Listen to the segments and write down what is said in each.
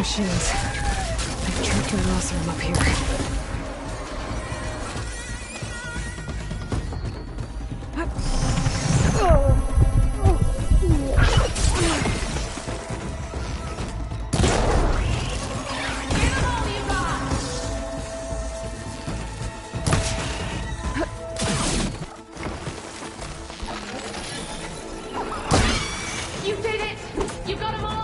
machines. I've tracked lots of them up here. You did it! You got them all!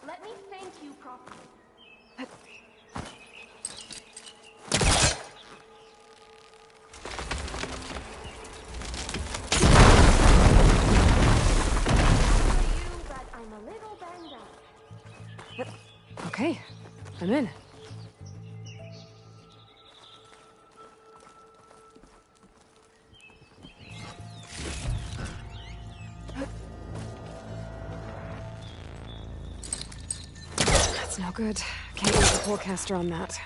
Let me thank you properly. But I'm a little banged up. Okay, I'm in. That's no good. Can't use the forecaster on that.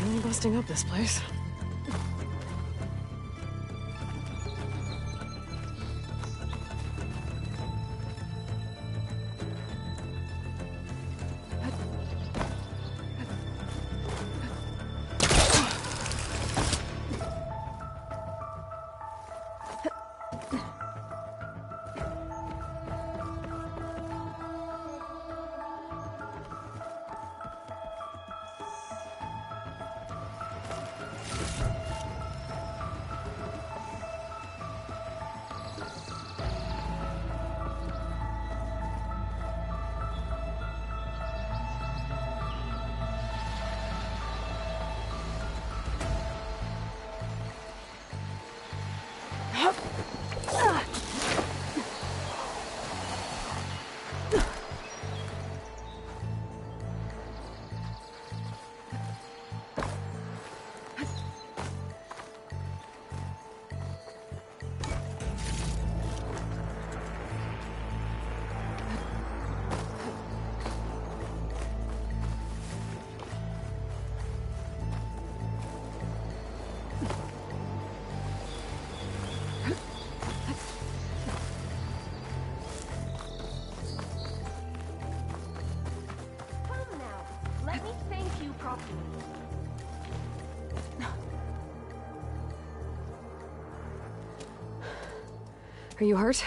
Really busting up this place. Are you hurt?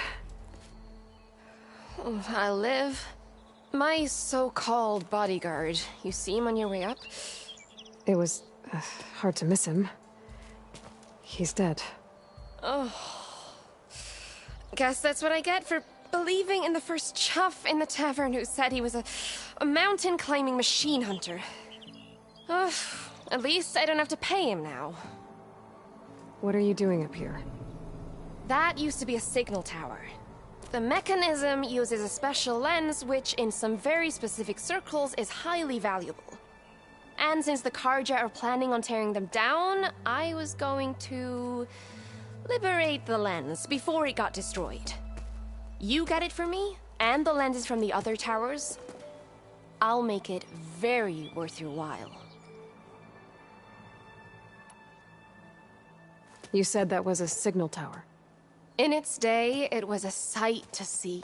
I live. My so-called bodyguard. You see him on your way up? It was hard to miss him. He's dead. Oh. Guess that's what I get for believing in the first chuff in the tavern who said he was a mountain-climbing machine hunter. At least I don't have to pay him now. What are you doing up here? That used to be a signal tower. The mechanism uses a special lens which, in some very specific circles, is highly valuable. And since the Carja are planning on tearing them down, I was going to liberate the lens before it got destroyed. You get it for me, and the lenses from the other towers. I'll make it very worth your while. You said that was a signal tower. In its day, it was a sight to see.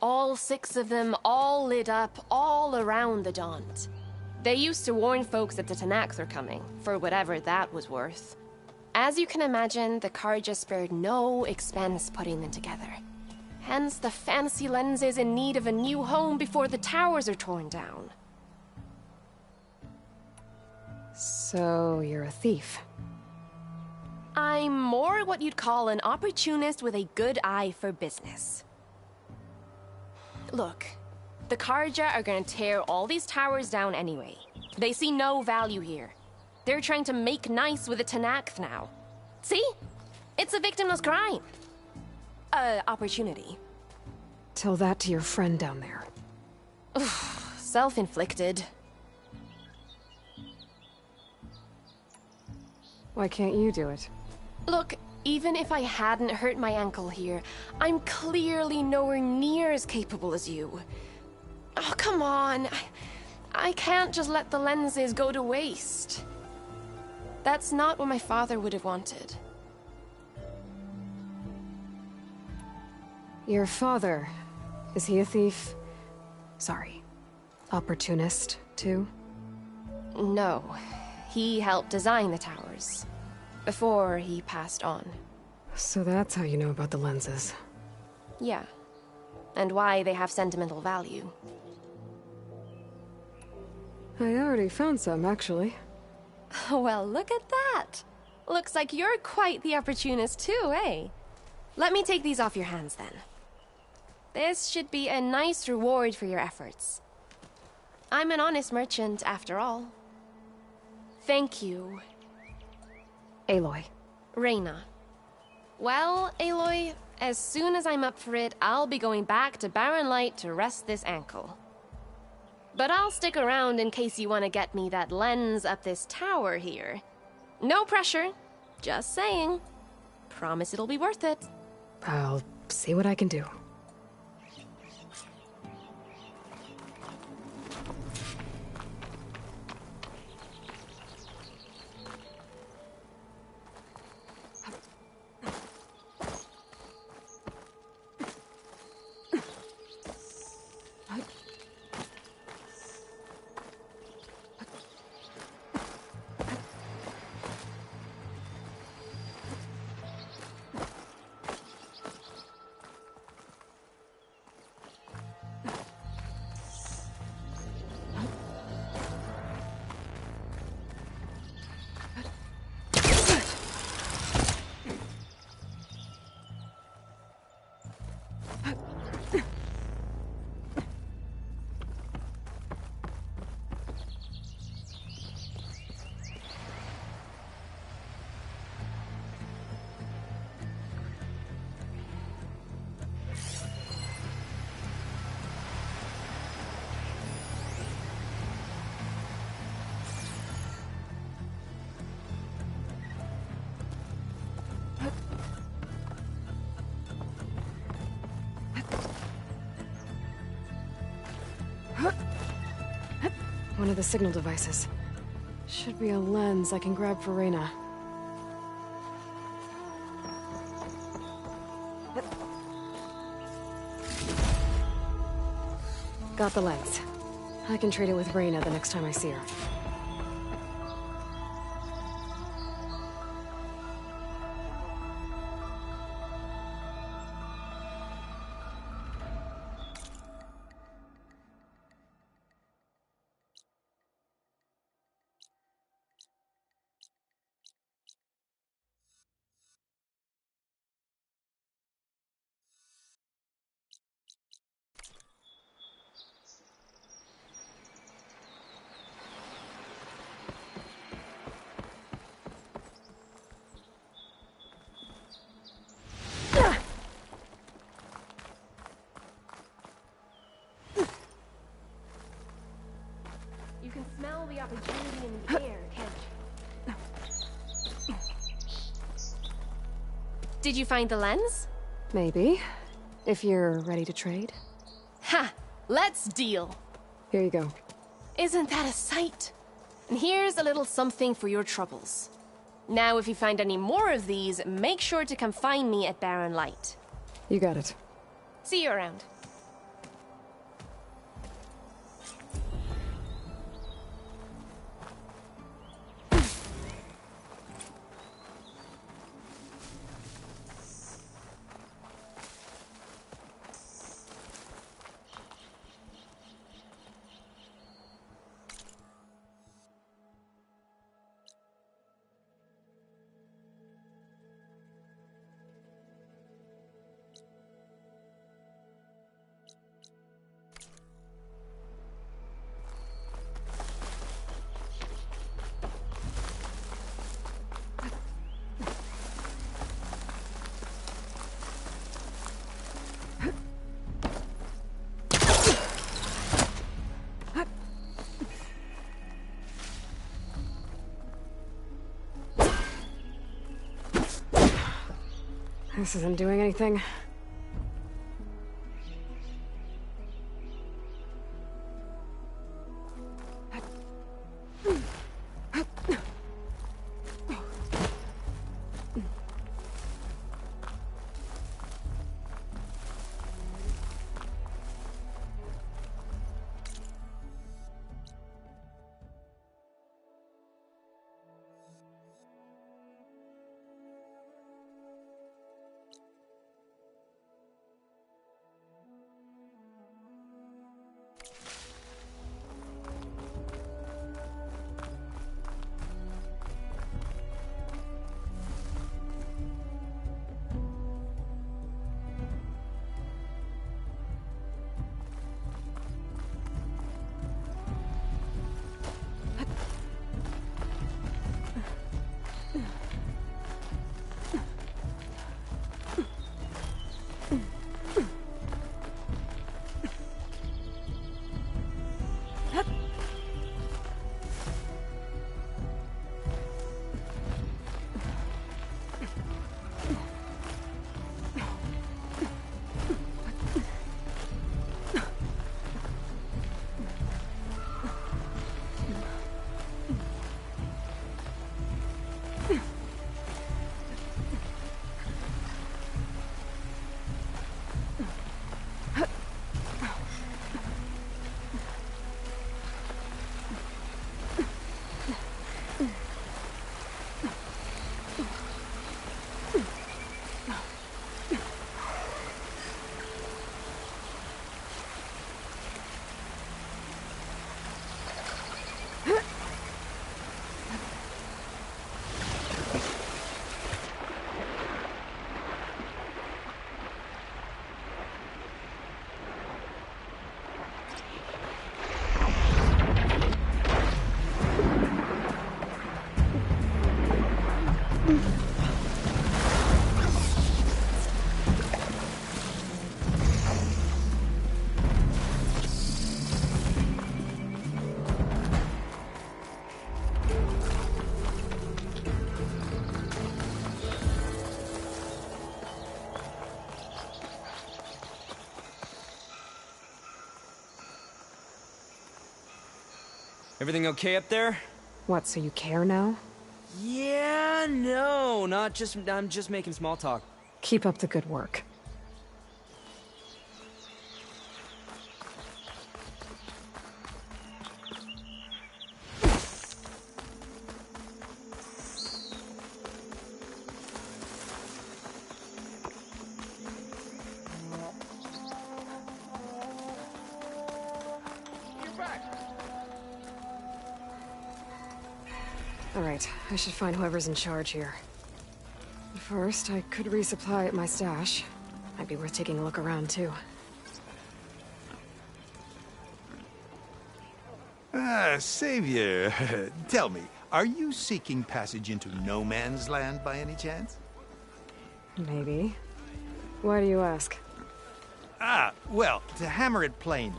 All 6 of them, all lit up, all around the Daunt. They used to warn folks that the Tenakth are coming, for whatever that was worth. As you can imagine, the Carja spared no expense putting them together. Hence the fancy lenses in need of a new home before the towers are torn down. So, you're a thief. I'm more what you'd call an opportunist with a good eye for business. Look, the Carja are gonna tear all these towers down anyway. They see no value here. They're trying to make nice with the Tenakth now. See? It's a victimless crime. Opportunity. Tell that to your friend down there. Self-inflicted. Why can't you do it? Look, even if I hadn't hurt my ankle here, I'm clearly nowhere near as capable as you. Oh, come on. I can't just let the lenses go to waste. That's not what my father would have wanted. Your father, is he a thief? Sorry, opportunist, too? No. He helped design the towers. Before he passed on. So that's how you know about the lenses. Yeah. And why they have sentimental value. I already found some, actually. Well, look at that. Looks like you're quite the opportunist too, eh? Let me take these off your hands then. This should be a nice reward for your efforts. I'm an honest merchant, after all. Thank you. Aloy. Reyna. Well, Aloy, as soon as I'm up for it, I'll be going back to Barren Light to rest this ankle. But I'll stick around in case you want to get me that lens up this tower here. No pressure. Just saying. Promise it'll be worth it. I'll see what I can do. One of the signal devices. Should be a lens I can grab for Reyna. Got the lens. I can trade it with Reyna the next time I see her. Did you find the lens? Maybe. If you're ready to trade. Ha! Let's deal. Here you go. Isn't that a sight? And here's a little something for your troubles. Now, if you find any more of these, make sure to come find me at Barren Light. You got it. See you around. This isn't doing anything. Everything okay up there? What, so you care now? Yeah, no, I'm just making small talk. Keep up the good work. Alright, I should find whoever's in charge here. First, I could resupply at my stash. Might be worth taking a look around, too. Savior, tell me, are you seeking passage into no man's land by any chance? Maybe. Why do you ask? Well, to hammer it plain,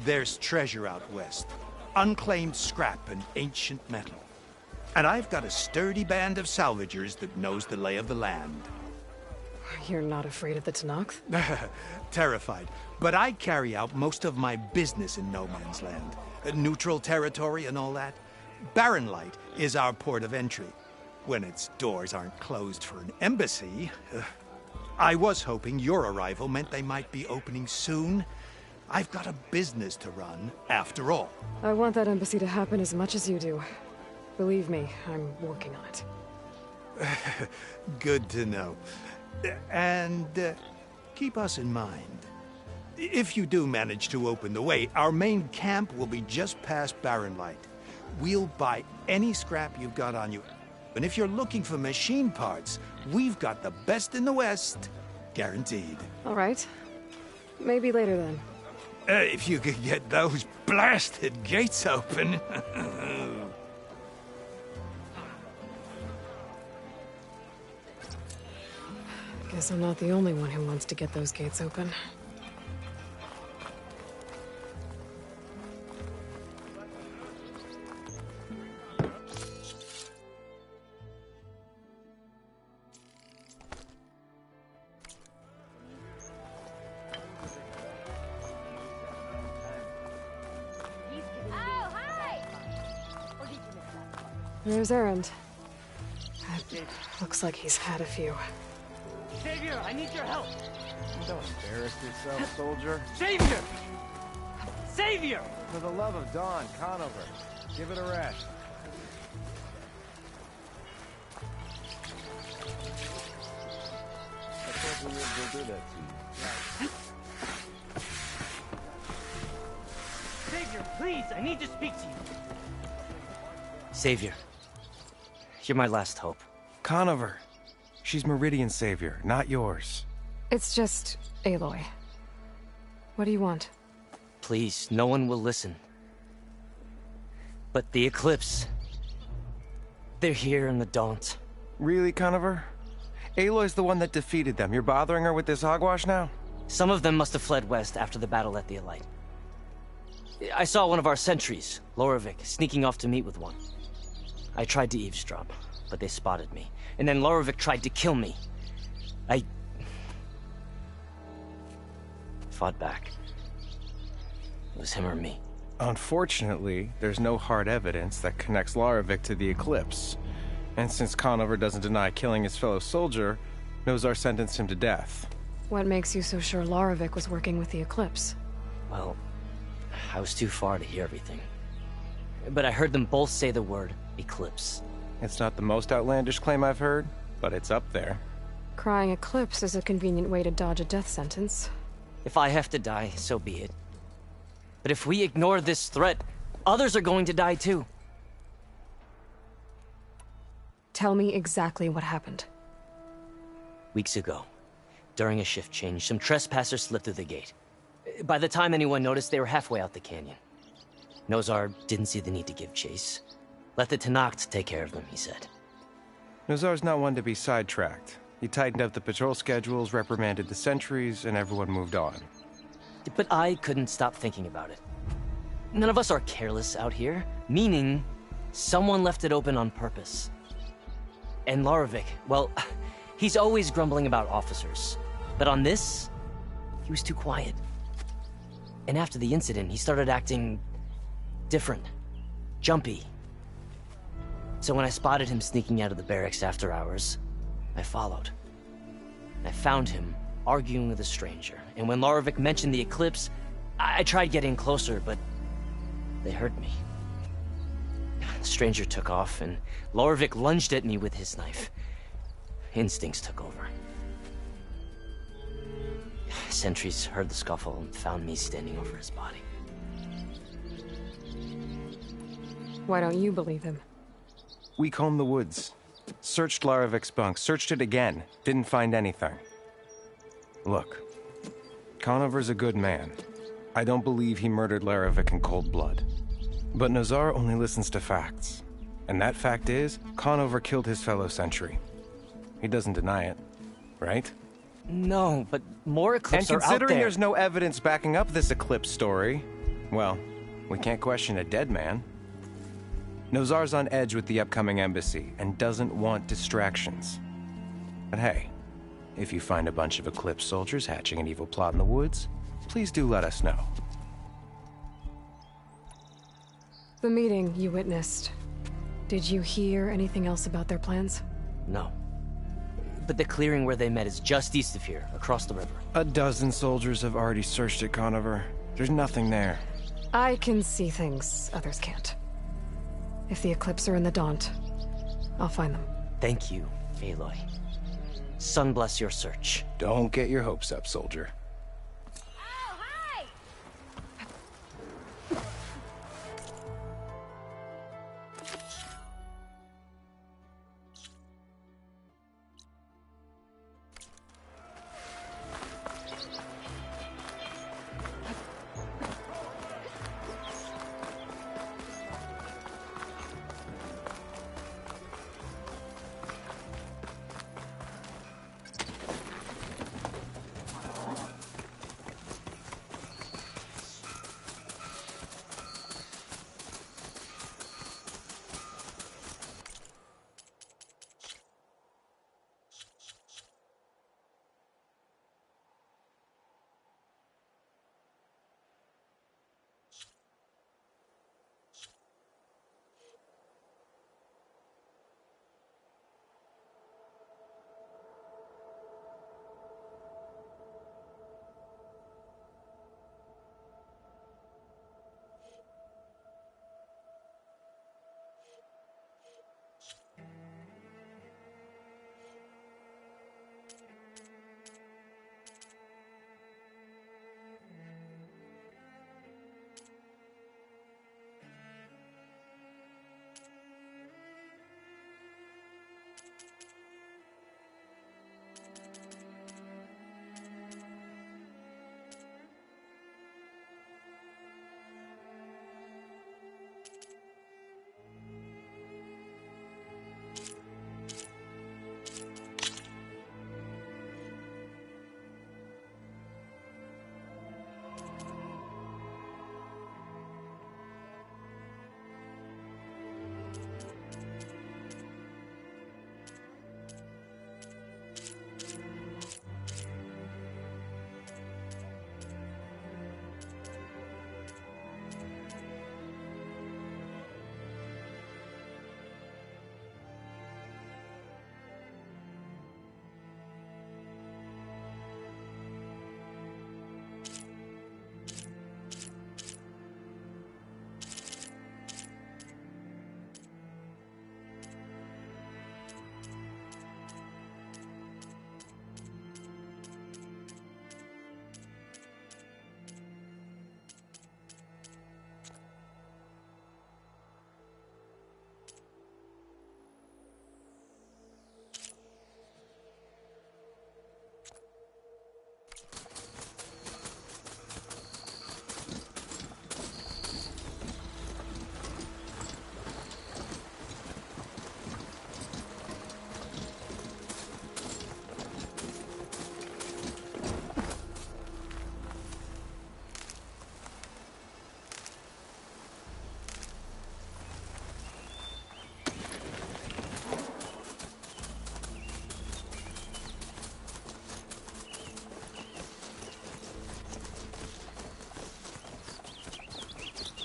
there's treasure out west. Unclaimed scrap and ancient metal. And I've got a sturdy band of salvagers that knows the lay of the land. You're not afraid of the Tenakth? Terrified. But I carry out most of my business in no man's land. Neutral territory and all that. Barren Light is our port of entry. When its doors aren't closed for an embassy. I was hoping your arrival meant they might be opening soon. I've got a business to run, after all. I want that embassy to happen as much as you do. Believe me, I'm working on it. Good to know. And keep us in mind. If you do manage to open the way, our main camp will be just past Barren Light. We'll buy any scrap you've got on you. And if you're looking for machine parts, we've got the best in the West. Guaranteed. All right. Maybe later then. If you could get those blasted gates open. Guess I'm not the only one who wants to get those gates open. There's Erend. Looks like he's had a few. Savior, I need your help! Don't embarrass yourself, soldier. Savior! Savior! For the love of Dawn, Conover, give it a rest. I thought we would do that to you. Savior, please, I need to speak to you. Savior. You're my last hope. Conover. She's Meridian's savior, not yours. It's just Aloy. What do you want? Please, no one will listen. But the Eclipse... they're here in the Daunt. Really, Conover? Aloy's the one that defeated them. You're bothering her with this hogwash now? Some of them must have fled west after the battle at the Elite. I saw one of our sentries, Loravik, sneaking off to meet with one. I tried to eavesdrop, but they spotted me. And then Loravik tried to kill me. I fought back. It was him or me. Unfortunately, there's no hard evidence that connects Loravik to the Eclipse. And since Conover doesn't deny killing his fellow soldier, Nozar sentenced him to death. What makes you so sure Loravik was working with the Eclipse? Well, I was too far to hear everything. But I heard them both say the word Eclipse. It's not the most outlandish claim I've heard, but it's up there. Crying Eclipse is a convenient way to dodge a death sentence. If I have to die, so be it. But if we ignore this threat, others are going to die too. Tell me exactly what happened. Weeks ago, during a shift change, some trespassers slipped through the gate. By the time anyone noticed, they were halfway out the canyon. Nozar didn't see the need to give chase. Let the Tenakth take care of them, he said. Nozar's not one to be sidetracked. He tightened up the patrol schedules, reprimanded the sentries, and everyone moved on. But I couldn't stop thinking about it. None of us are careless out here, meaning someone left it open on purpose. And Loravik, well, he's always grumbling about officers. But on this, he was too quiet. And after the incident, he started acting different, jumpy. So when I spotted him sneaking out of the barracks after hours, I followed. I found him arguing with a stranger, and when Loravik mentioned the Eclipse, I tried getting closer, but they heard me. The stranger took off, and Loravik lunged at me with his knife. Instincts took over. Sentries heard the scuffle and found me standing over his body. Why don't you believe him? We combed the woods. Searched Laravik's bunk, searched it again. Didn't find anything. Look, Conover's a good man. I don't believe he murdered Laravik in cold blood. But Nozar only listens to facts. And that fact is, Conover killed his fellow sentry. He doesn't deny it, right? No, but more Eclipse And are out considering there. there's no evidence backing up this Eclipse story, well, we can't question a dead man. Nozar's on edge with the upcoming embassy and doesn't want distractions. But hey, If you find a bunch of Eclipse soldiers hatching an evil plot in the woods, please do let us know. The meeting you witnessed. Did you hear anything else about their plans? No. But the clearing where they met is just east of here, across the river. A dozen soldiers have already searched it, Conover. There's nothing there. I can see things others can't. If the Eclipse are in the Daunt, I'll find them. Thank you, Aloy. Sun bless your search. Don't get your hopes up, soldier. Oh, hi!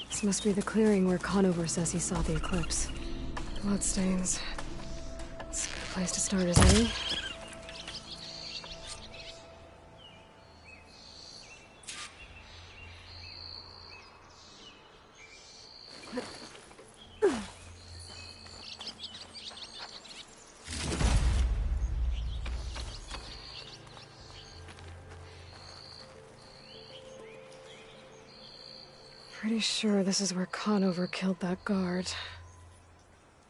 This must be the clearing where Conover says he saw the Eclipse. Bloodstains. It's a good place to start, isn't it? Pretty sure this is where Conover killed that guard.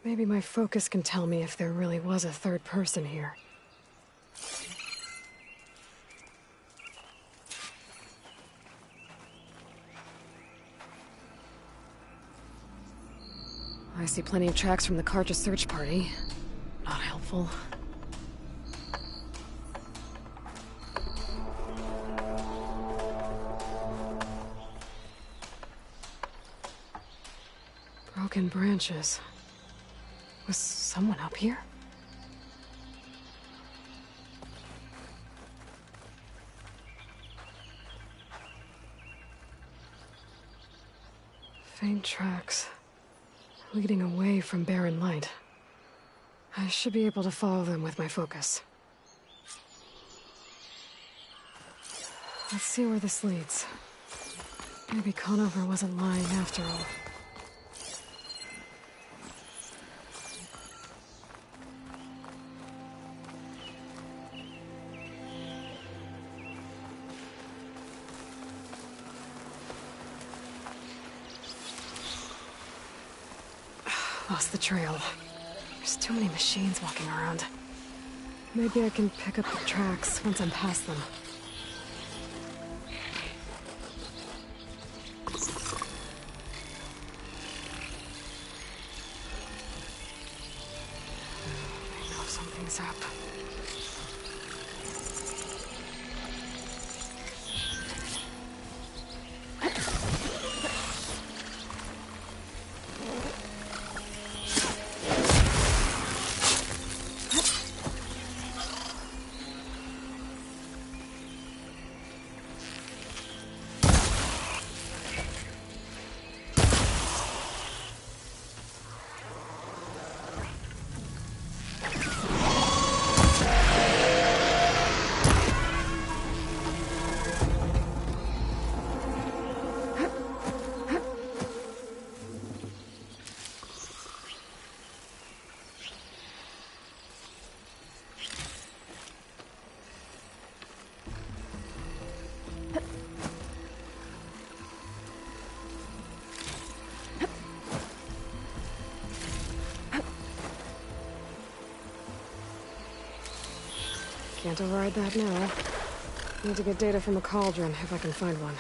Maybe my focus can tell me if there really was a third person here. I see plenty of tracks from the Carja search party. Not helpful. Broken branches. Was someone up here? Faint tracks. Leading away from Barren Light. I should be able to follow them with my focus. Let's see where this leads. Maybe Conover wasn't lying after all. Lost the trail. There's too many machines walking around. Maybe I can pick up the tracks once I'm past them. I know something's up. Can't override that now. Need to get data from a cauldron, if I can find one.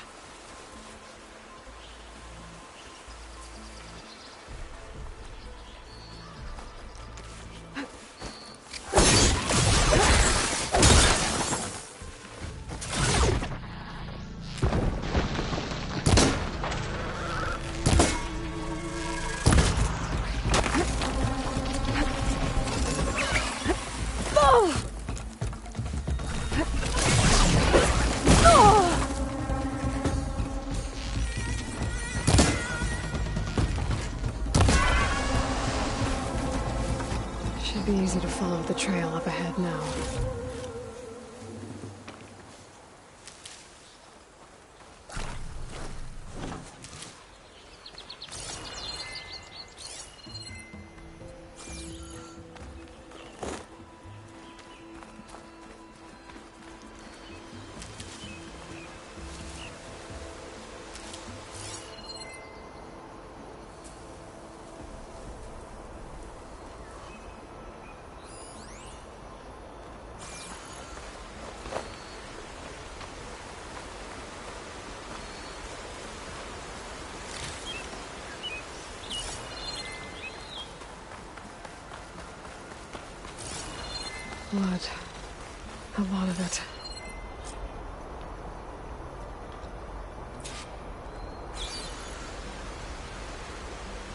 Should be easy to follow the trail up ahead now. Blood. A lot of it.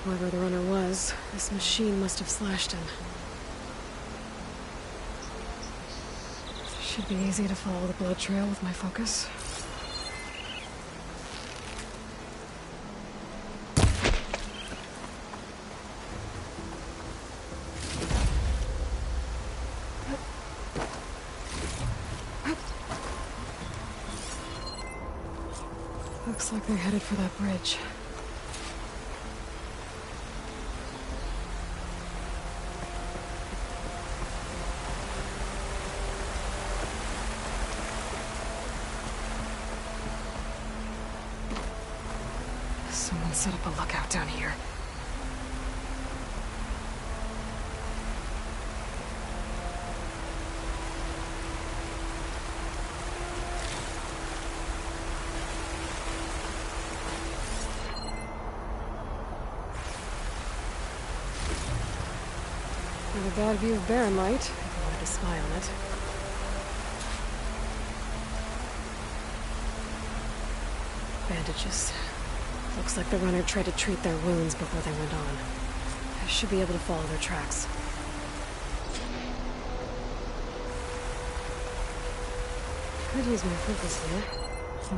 Whoever the runner was, this machine must have slashed him. Should be easy to follow the blood trail with my focus. Looks like they're headed for that bridge. Someone set up a lookout down here. Not a bad view of Barren Light, if you wanted to spy on it. Bandages. Looks like the runner tried to treat their wounds before they went on. I should be able to follow their tracks. Could use my focus here.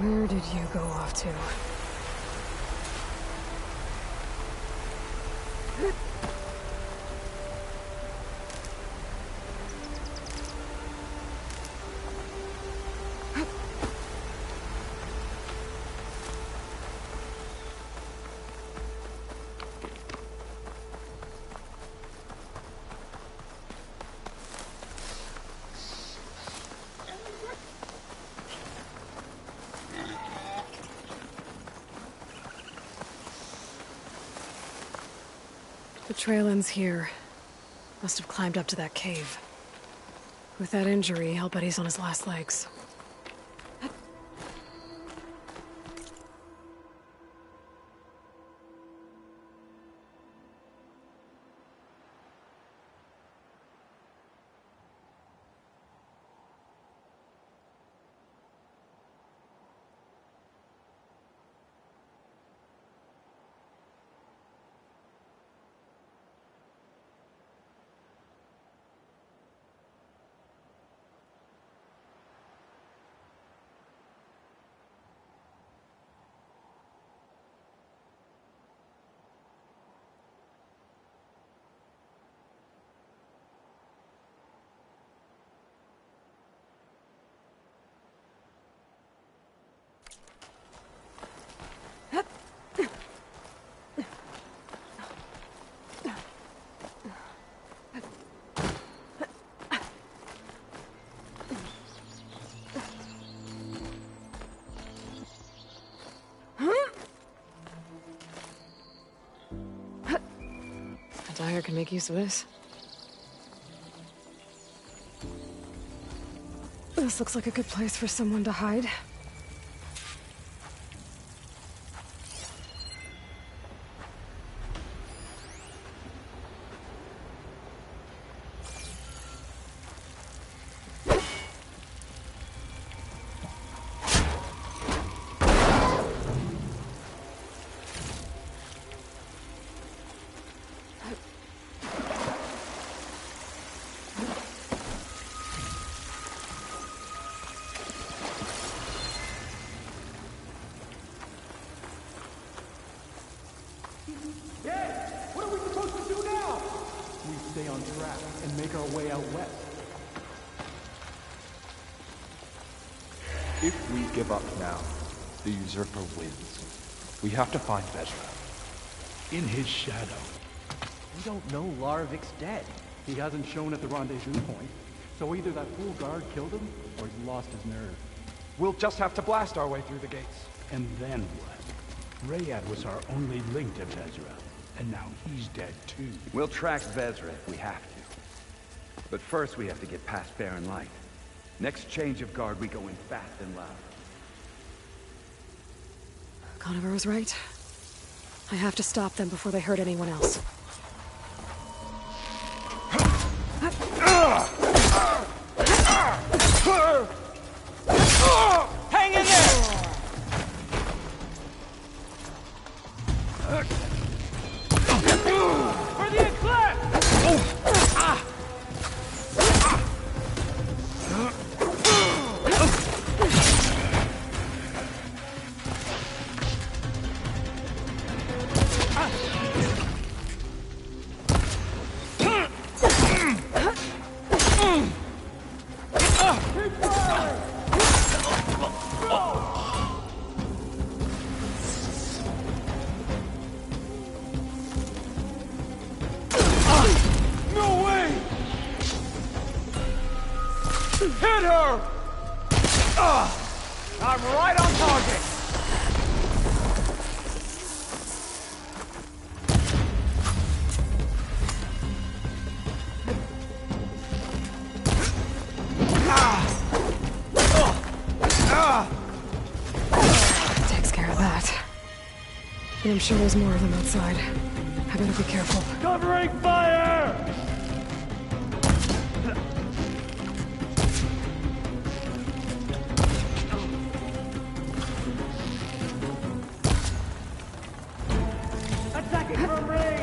Where did you go off to? trail ends here. Must have climbed up to that cave. With that injury, I'll bet he's on his last legs. Dyer can make use of this. This looks like a good place for someone to hide. Stay on track and make our way out west. If we give up now, the usurper wins. We have to find Vezra. In his shadow. We don't know Laravic's dead. He hasn't shown at the rendezvous point, so either that fool guard killed him, or he's lost his nerve. We'll just have to blast our way through the gates. And then what? Rayad was our only link to Vezra. And now he's dead too. We'll track Vezra if we have to. But first we have to get past Barren Light. Next change of guard, we go in fast and loud. Conover was right. I have to stop them before they hurt anyone else. Hang in there! For the eclipse! Hit her! I'm right on target! Takes care of that. And I'm sure there's more of them outside. I better be careful. Covering fire! Attacking from range!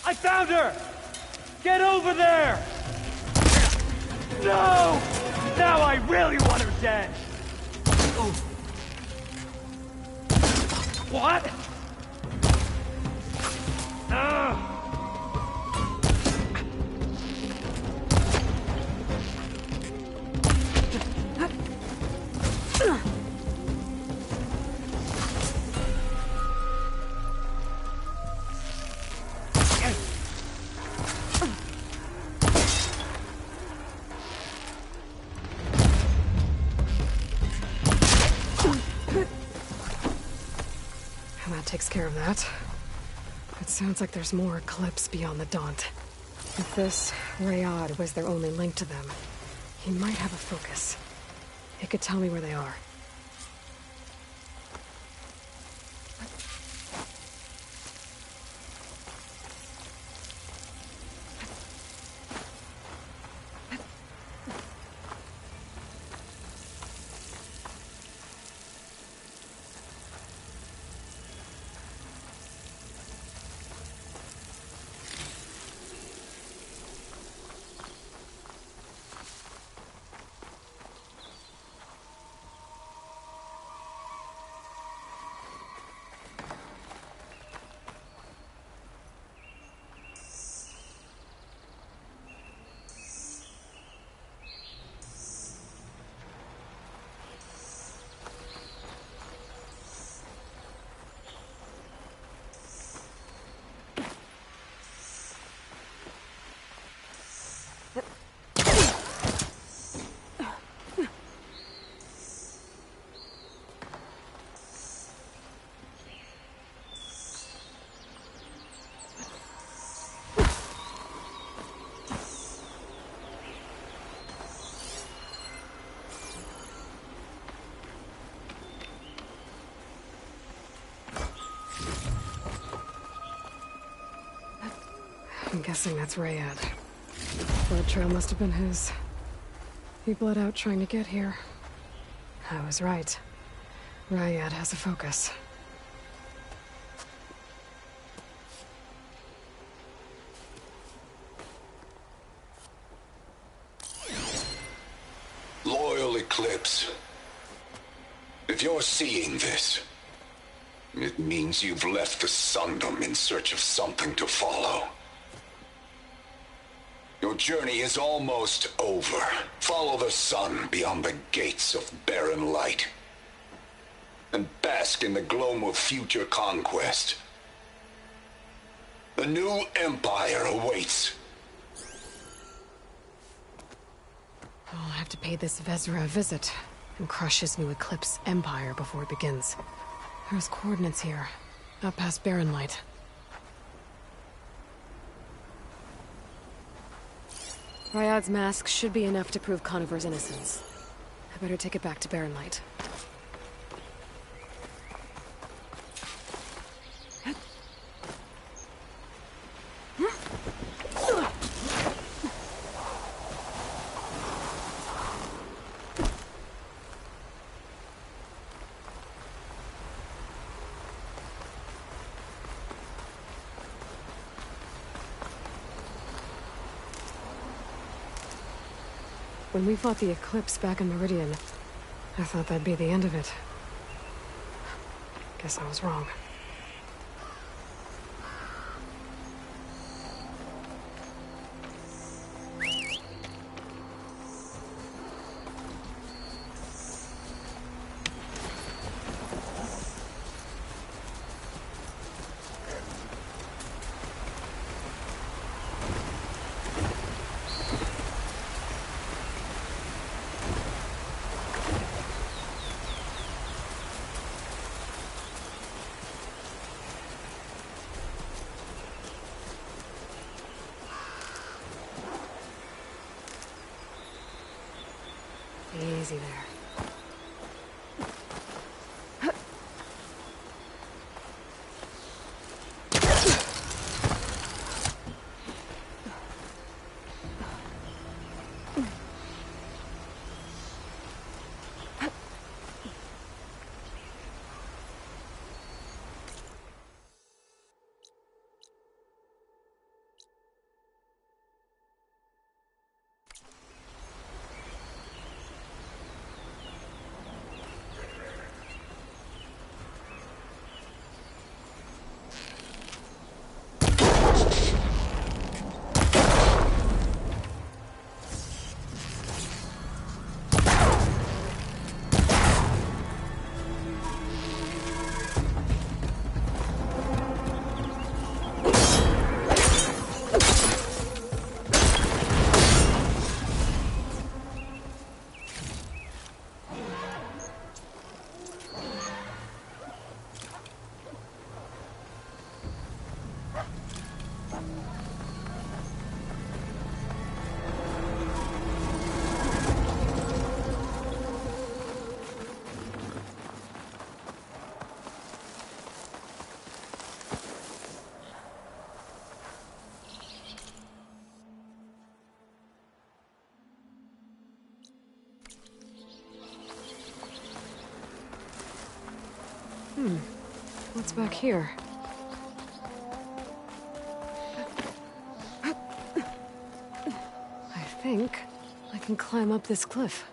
I found her! Get over there! No! Now I really want her dead! dead. What? And that takes care of that. It sounds like there's more Eclipse beyond the Daunt. If this Rayad was their only link to them, he might have a focus. He could tell me where they are. I'm guessing that's Rayad. Blood trail must have been his. He bled out trying to get here. I was right. Rayad has a focus. Loyal Eclipse. If you're seeing this, it means you've left the Sundom in search of something to follow. Your journey is almost over. Follow the sun beyond the gates of barren light, and bask in the gloam of future conquest. The new empire awaits. I'll have to pay this Vezra a visit and crush his new Eclipse empire before it begins. There's coordinates here, up past Barren Light. Rayad's mask should be enough to prove Conover's innocence. I better take it back to Barren Light. When we fought the Eclipse back in Meridian, I thought that'd be the end of it. Guess I was wrong. Easy there. What's back here? I think I can climb up this cliff.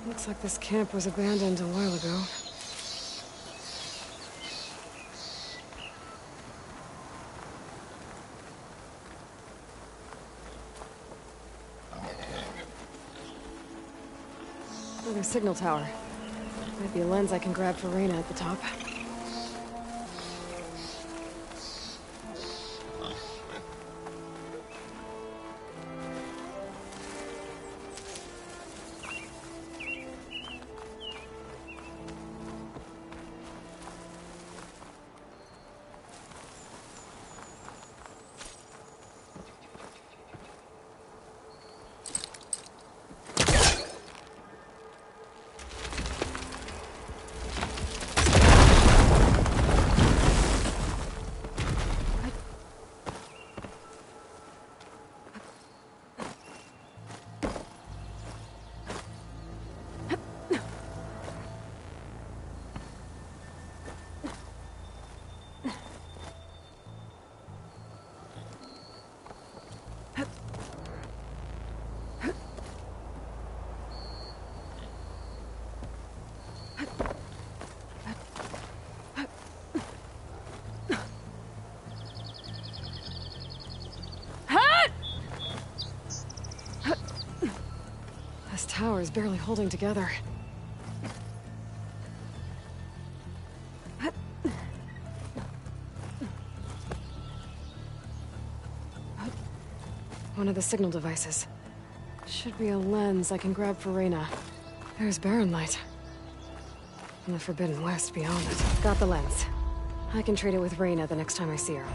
Looks like this camp was abandoned a while ago. Another signal tower. Might be a lens I can grab for Reyna at the top. This tower is barely holding together. One of the signal devices. Should be a lens I can grab for Reyna. There's Barren Light. And the Forbidden West beyond it. Got the lens. I can trade it with Reyna the next time I see her.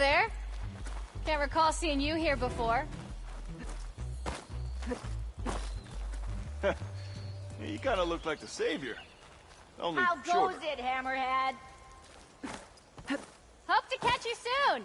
there. Can't recall seeing you here before. You kind of look like the savior. Only How shorter. goes it, Hammerhead? Hope to catch you soon.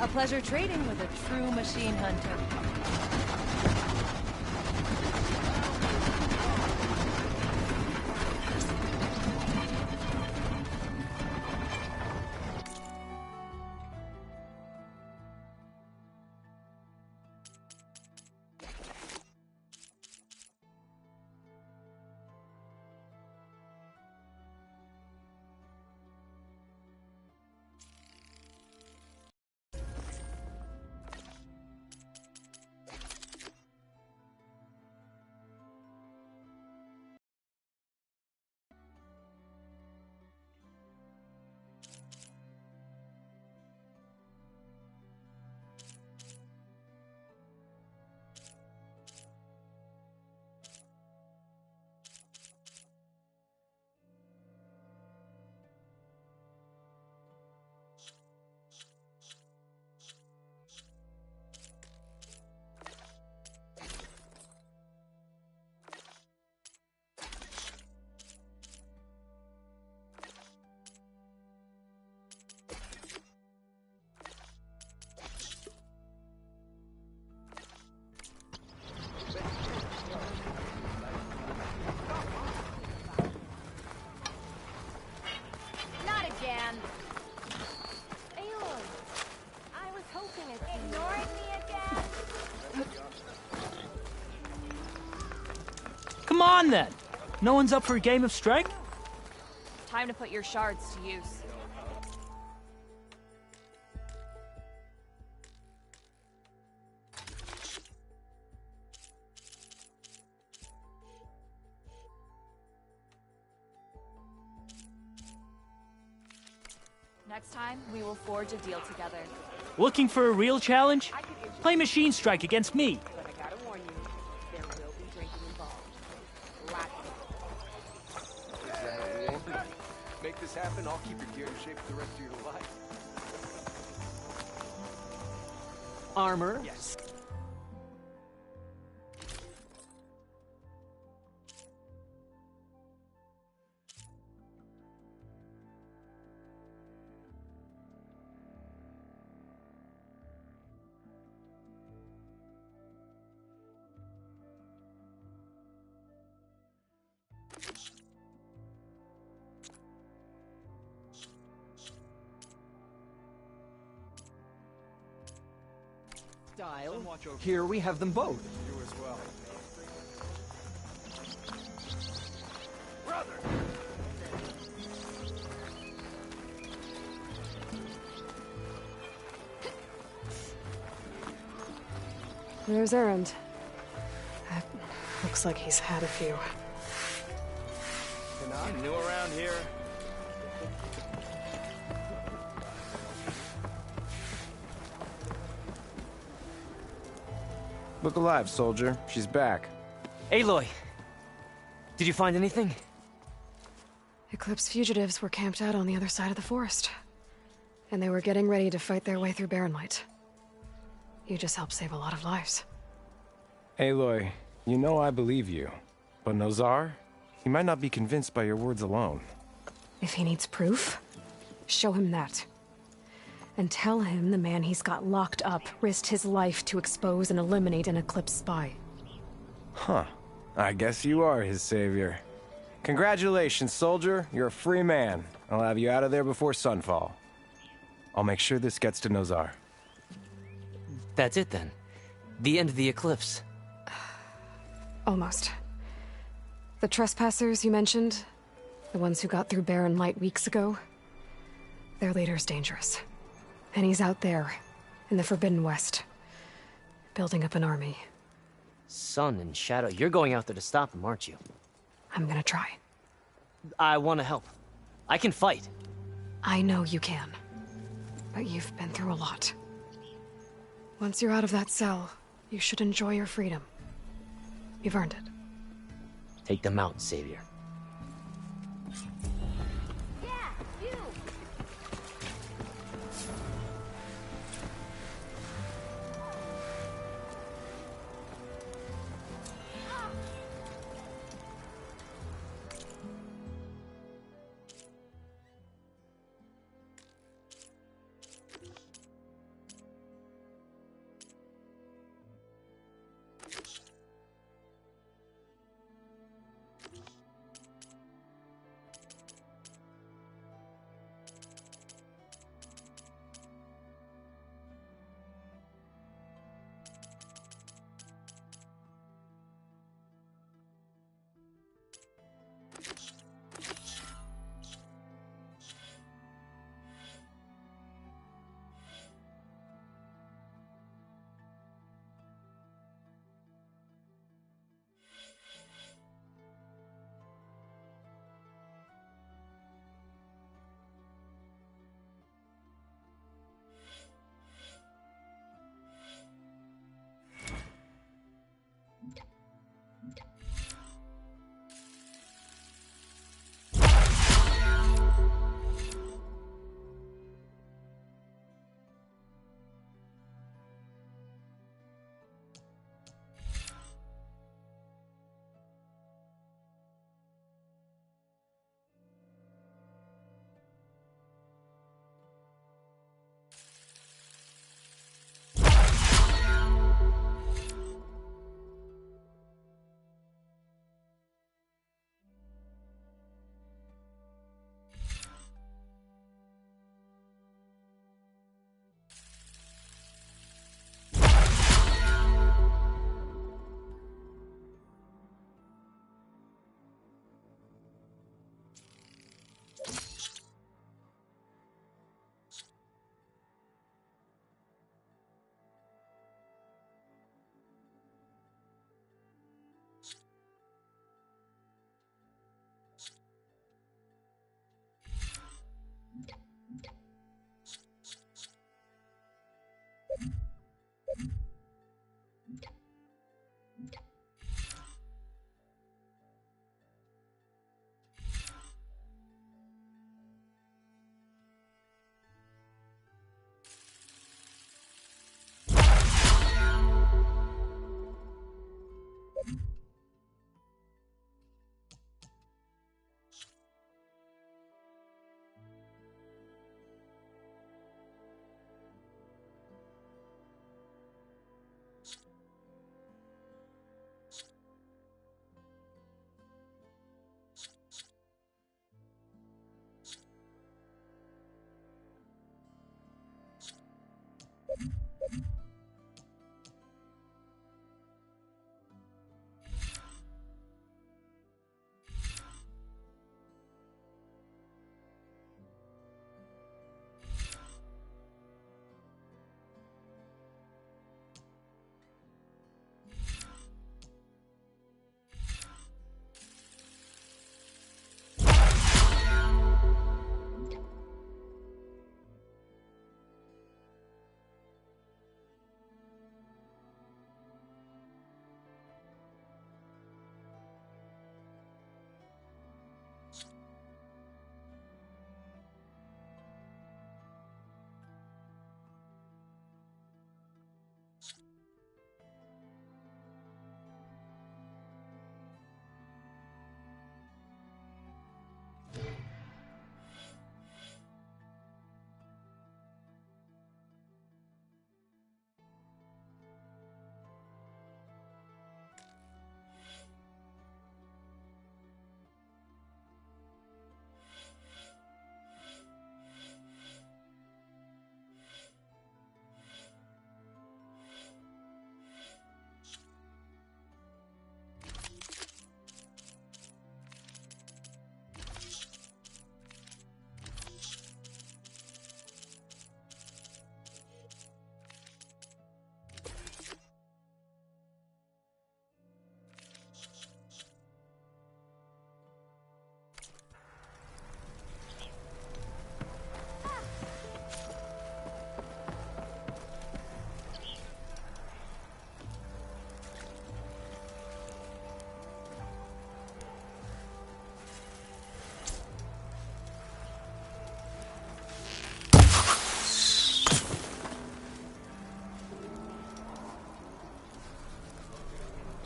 A pleasure trading with a true machine hunter. Not again. Aloy, I was hoping it's ignoring me again. Come on, then! No one's up for a game of strike? Time to put your shards to use. Next time, we will forge a deal together. Looking for a real challenge? Play Machine Strike against me. But I gotta warn you, there will be drinking involved. Lots. Make this happen, I'll keep your gear in shape for the rest of your life. Armor? Yes. Style. Here we have them both. You as well. There's Erend. Looks like he's had a few. You new around here? Look alive, soldier. She's back. Aloy! Did you find anything? Eclipse fugitives were camped out on the other side of the forest. And they were getting ready to fight their way through Barren Light. You just helped save a lot of lives. Aloy, you know I believe you. But Nozar? He might not be convinced by your words alone. If he needs proof, show him that. And tell him the man he's got locked up risked his life to expose and eliminate an Eclipse spy. Huh. I guess you are his savior. Congratulations, soldier. You're a free man. I'll have you out of there before sunfall. I'll make sure this gets to Nozar. That's it then. The end of the Eclipse. Almost. The trespassers you mentioned, the ones who got through Barren Light weeks ago, their leader's dangerous. And he's out there, in the Forbidden West, building up an army. Sun and Shadow, you're going out there to stop them, aren't you? I'm gonna try. I want to help. I can fight. I know you can. But you've been through a lot. Once you're out of that cell, you should enjoy your freedom. You've earned it. Take them out, Savior.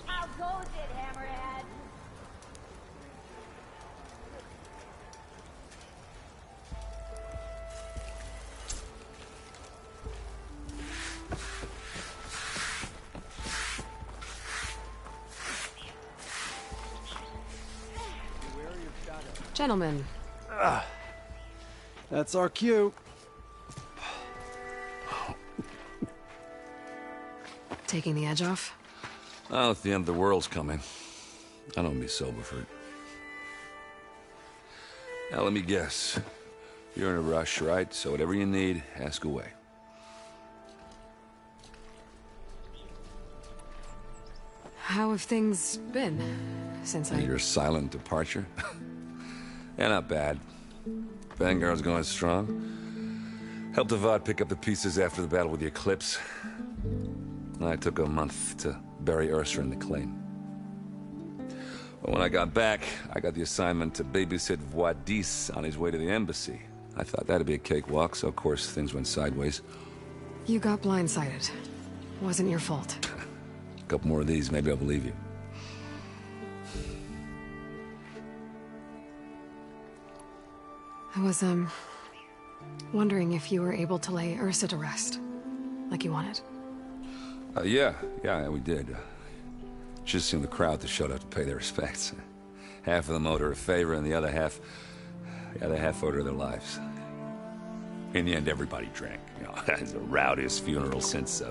How goes it, Hammerhead? Gentlemen, That's our cue. taking the edge off? Well, if the end of the world's coming, I don't be sober for it. Now, let me guess. You're in a rush, right? So whatever you need, ask away. How have things been since Your silent departure? Yeah, not bad. Vanguard's going strong. Helped Avad pick up the pieces after the battle with the Eclipse. I took a month to bury Ursa in the claim. But when I got back, I got the assignment to babysit Voidis on his way to the embassy. I thought that'd be a cakewalk, so of course things went sideways. You got blindsided. Wasn't your fault. A couple more of these, maybe I'll believe you. I was, wondering if you were able to lay Ursa to rest, like you wanted. Yeah, we did. Just seemed the crowd that showed up to pay their respects. Half of them owed her a favor, and the other half owed her their lives. In the end, everybody drank. You know, it's the rowdiest funeral since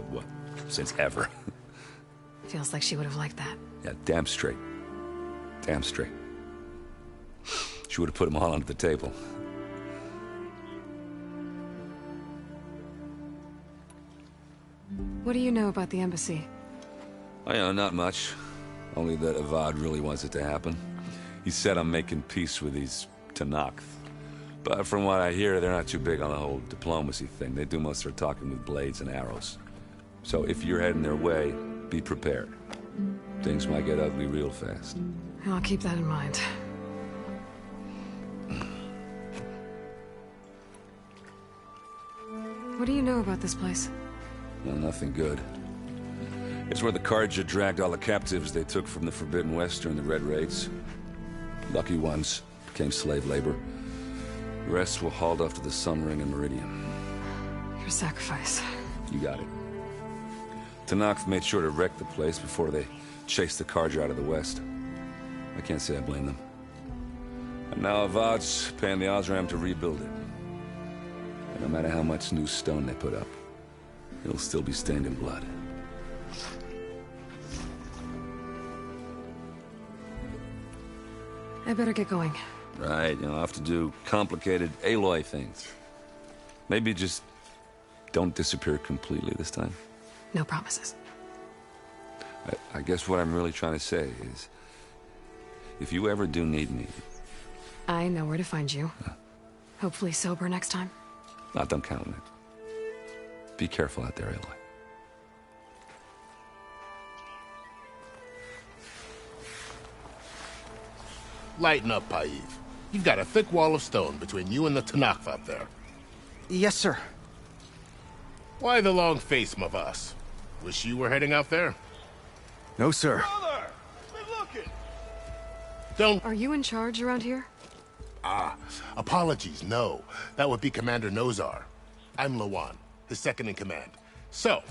ever. Feels like she would have liked that. Yeah, damn straight. Damn straight. She would have put them all under the table. What do you know about the embassy? I know, not much. Only that Avad really wants it to happen. He said I'm making peace with these Tenakth. But from what I hear, they're not too big on the whole diplomacy thing. They do most of their talking with blades and arrows. So if you're heading their way, be prepared. Things might get ugly real fast. I'll keep that in mind. What do you know about this place? Well, nothing good. It's where the Carja dragged all the captives they took from the Forbidden West during the Red Raids. Lucky ones became slave labor. The rest were hauled off to the Sun Ring and Meridian. Your sacrifice. You got it. Tenakth made sure to wreck the place before they chased the Carja out of the West. I can't say I blame them. And now Avad's paying the Osram to rebuild it. And no matter how much new stone they put up, it'll still be stained in blood. I better get going. Right, I'll have to do complicated Aloy things. Maybe just don't disappear completely this time. No promises. I guess what I'm really trying to say is, if you ever do need me... I know where to find you. Hopefully sober next time. Not don't count on it. Be careful out there, Aloy. Lighten up, Paiv. You've got a thick wall of stone between you and the Tenakth up there. Yes, sir. Why the long face, Mavas? Wish you were heading out there? No, sir. Don't... Are you in charge around here? Apologies, no. That would be Commander Nozar. I'm Lawan, his second-in-command. So,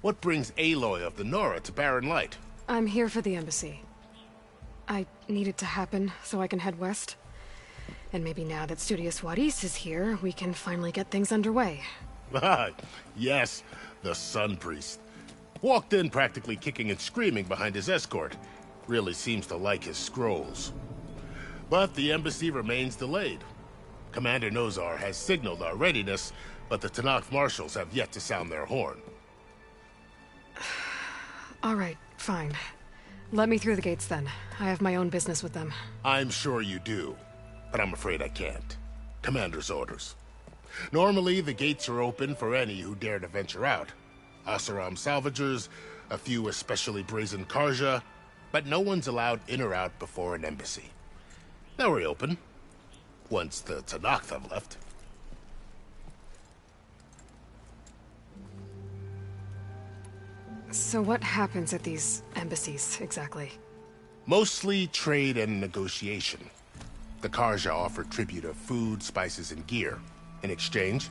what brings Aloy of the Nora to Barren Light? I'm here for the embassy. I need it to happen so I can head west. And maybe now that Studious Wadis is here, we can finally get things underway. Yes, the Sun Priest. Walked in practically kicking and screaming behind his escort. Really seems to like his scrolls. But the embassy remains delayed. Commander Nozar has signaled our readiness, but the Tenakth marshals have yet to sound their horn. All right, fine. Let me through the gates then. I have my own business with them. I'm sure you do, but I'm afraid I can't. Commander's orders. Normally, the gates are open for any who dare to venture out. Oseram salvagers, a few especially brazen Karja, but no one's allowed in or out before an embassy. They'll reopen, once the Tenakth have left. So what happens at these embassies, exactly? Mostly trade and negotiation. The Karja offer tribute of food, spices, and gear. In exchange,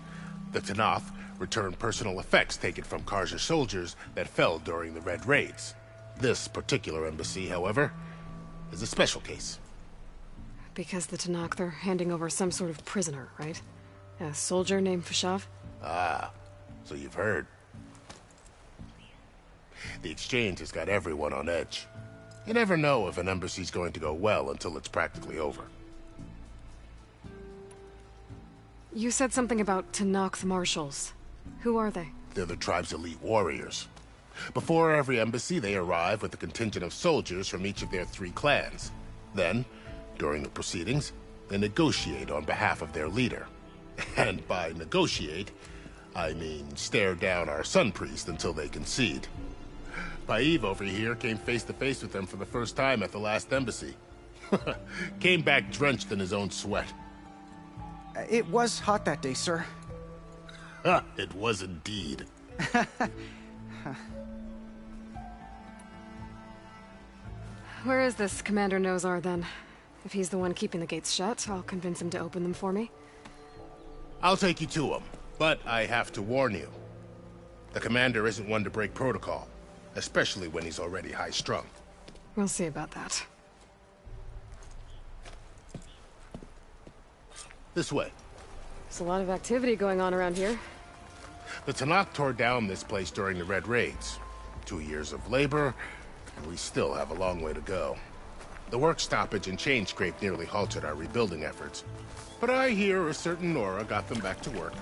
the Tenakth return personal effects taken from Karja soldiers that fell during the Red Raids. This particular embassy, however, is a special case. Because the Tenakth are handing over some sort of prisoner, right? A soldier named Fashav? Ah, so you've heard. The exchange has got everyone on edge. You never know if an embassy's going to go well until it's practically over. You said something about Tenakth marshals. Who are they? They're the tribe's elite warriors. Before every embassy, they arrive with a contingent of soldiers from each of their 3 clans. Then, during the proceedings, they negotiate on behalf of their leader. And by negotiate, I mean stare down our Sun Priest until they concede. Paiv over here came face to face with them for the first time at the last embassy. Came back drenched in his own sweat. It was hot that day, sir. It was indeed. Where is this Commander Nozar, then? If he's the one keeping the gates shut, I'll convince him to open them for me. I'll take you to him, but I have to warn you. The commander isn't one to break protocol, especially when he's already high-strung. We'll see about that. This way. There's a lot of activity going on around here. The Tenakth tore down this place during the Red Raids. 2 years of labor, and we still have a long way to go. The work stoppage and chain scrape nearly halted our rebuilding efforts. But I hear a certain Nora got them back to work.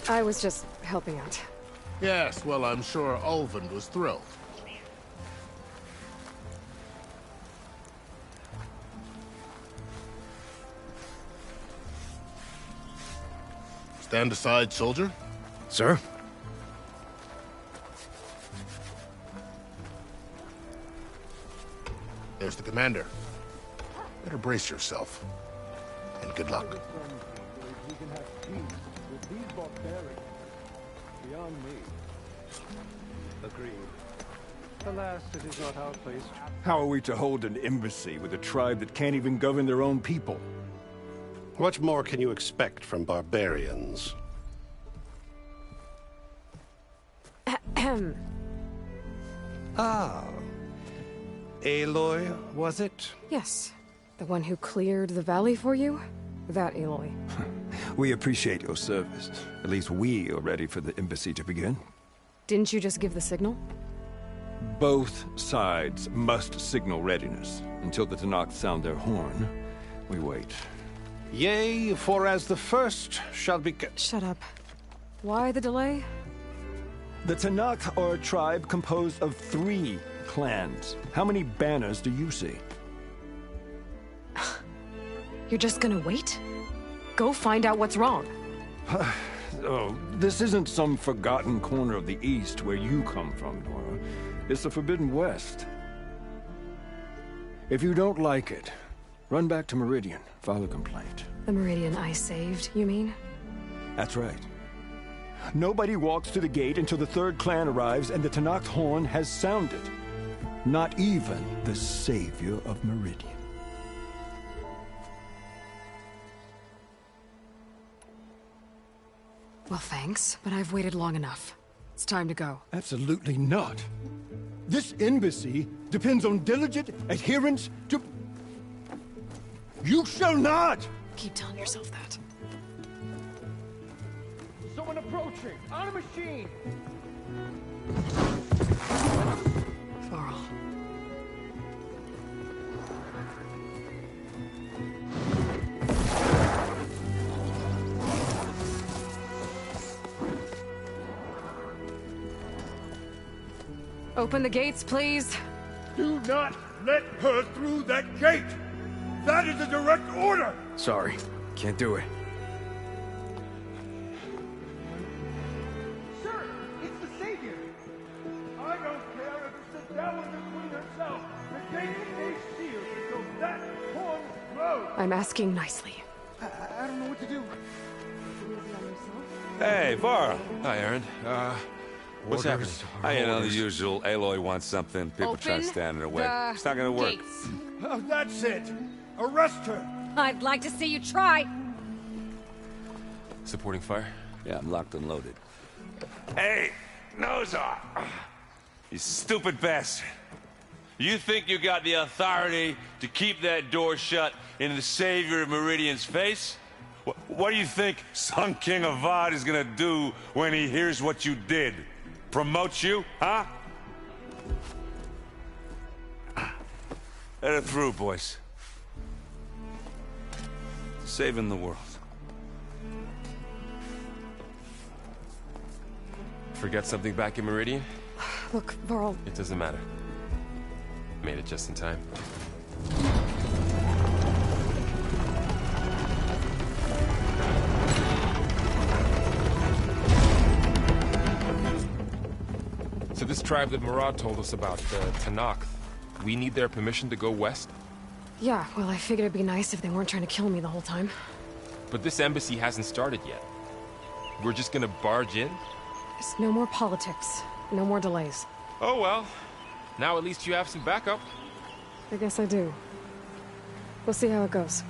I was just helping out. Yes, well, I'm sure Ulvund was thrilled. Stand aside, soldier. Sir? There's the commander. Better brace yourself. And good luck. We can have peace with these barbarians. Beyond me. Agreed. Alas, it is not our place. How are we to hold an embassy with a tribe that can't even govern their own people? What more can you expect from barbarians? Ah. Aloy, was it? Yes. The one who cleared the valley for you? That Aloy. We appreciate your service. At least we are ready for the embassy to begin. Didn't you just give the signal? Both sides must signal readiness. Until the Tenakth sound their horn, we wait. Yea, for as the first shall be... Shut up. Why the delay? The Tenakth are a tribe composed of 3 clans. How many banners do you see? You're just gonna wait? Go find out what's wrong. Oh, this isn't some forgotten corner of the East where you come from, Nora. It's the Forbidden West. If you don't like it, run back to Meridian, file a complaint. The Meridian I saved, you mean? That's right. Nobody walks to the gate until the 3rd clan arrives and the Tenakth horn has sounded. Not even the savior of Meridian. Well, thanks, but I've waited long enough. It's time to go. Absolutely not. This embassy depends on diligent adherence to... You shall not! Keep telling yourself that. Someone approaching! On a machine! Varl. Open the gates, please. Do not let her through that gate! That is a direct order! Sorry, can't do it. Sir, it's the Savior! I don't care if it's the devil the Queen herself. The gate stays sealed until that horn blows! I'm asking nicely. I don't know what to do. Hey, Varl. Hi, Aaron. What's happening? You know, the usual. Aloy wants something. People try to Open stand in her way. the It's not gonna work. gates. Oh, that's it! Arrest her! I'd like to see you try. Supporting fire? Yeah, I'm locked and loaded. Hey, Nozar! You stupid bastard. You think you got the authority to keep that door shut in the Savior of Meridian's face? What do you think Sun King Avad is gonna do when he hears what you did? Promote you, huh? Let it through, boys. Saving the world. Forget something back in Meridian? Look, Varl. It doesn't matter. Made it just in time. So this tribe that Murad told us about, the Tenakth, we need their permission to go west? Yeah, well, I figured it'd be nice if they weren't trying to kill me the whole time. But this embassy hasn't started yet. We're just gonna barge in? There's no more politics. No more delays. Oh well. Now at least you have some backup. I guess I do. We'll see how it goes.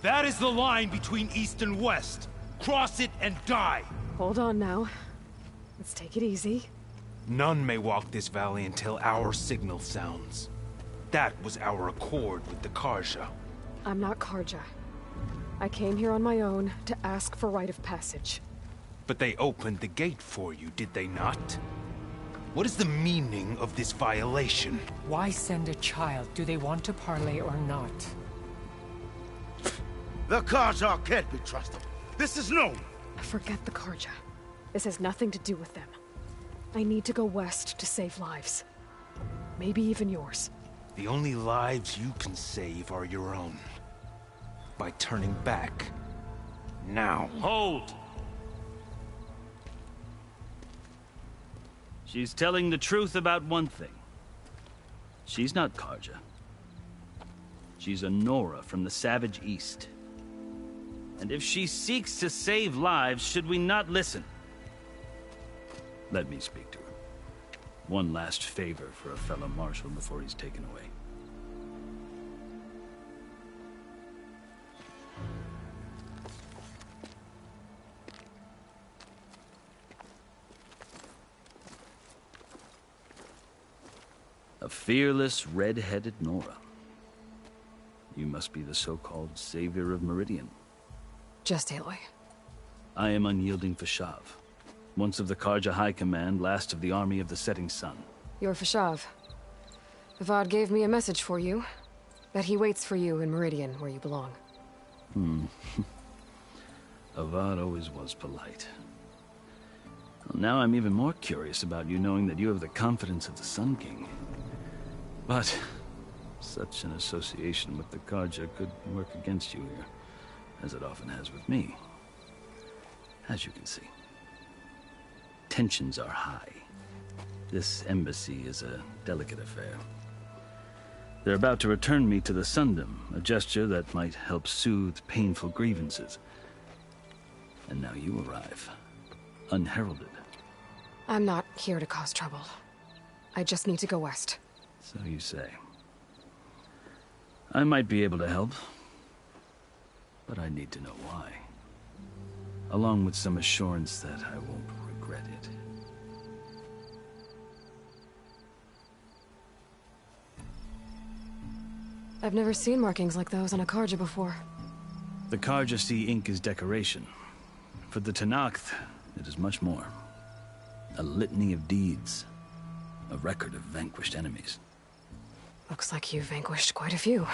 That is the line between East and West. Cross it and die. Hold on now. Let's take it easy. None may walk this valley until our signal sounds. That was our accord with the Carja. I'm not Carja. I came here on my own to ask for rite of passage. But they opened the gate for you, did they not? What is the meaning of this violation? Why send a child? Do they want to parley or not? The Carja can't be trusted. This is known. Forget the Carja. This has nothing to do with them. I need to go west to save lives. Maybe even yours. The only lives you can save are your own. By turning back. Now. Hold! She's telling the truth about one thing. She's not Carja. She's a Nora from the Savage East. And if she seeks to save lives, should we not listen? Let me speak to her. One last favor for a fellow marshal before he's taken away. A fearless, red-headed Nora. You must be the so-called Savior of Meridian. Just Aloy. I am Unyielding Fashav. Once of the Carja High Command, last of the Army of the Setting Sun. You're Fashav. Avad gave me a message for you. That he waits for you in Meridian, where you belong. Avad always was polite. Well, now I'm even more curious about you knowing that you have the confidence of the Sun King. But such an association with the Carja could work against you here. as it often has with me. As you can see, tensions are high. This embassy is a delicate affair. They're about to return me to the Sundom, a gesture that might help soothe painful grievances. And now you arrive, unheralded. I'm not here to cause trouble. I just need to go west. So you say. I might be able to help, but I need to know why. Along with some assurance that I won't regret it. I've never seen markings like those on a Carja before. The Carja Sea ink is decoration. For the Tenakth, it is much more. A litany of deeds. A record of vanquished enemies. Looks like you've vanquished quite a few.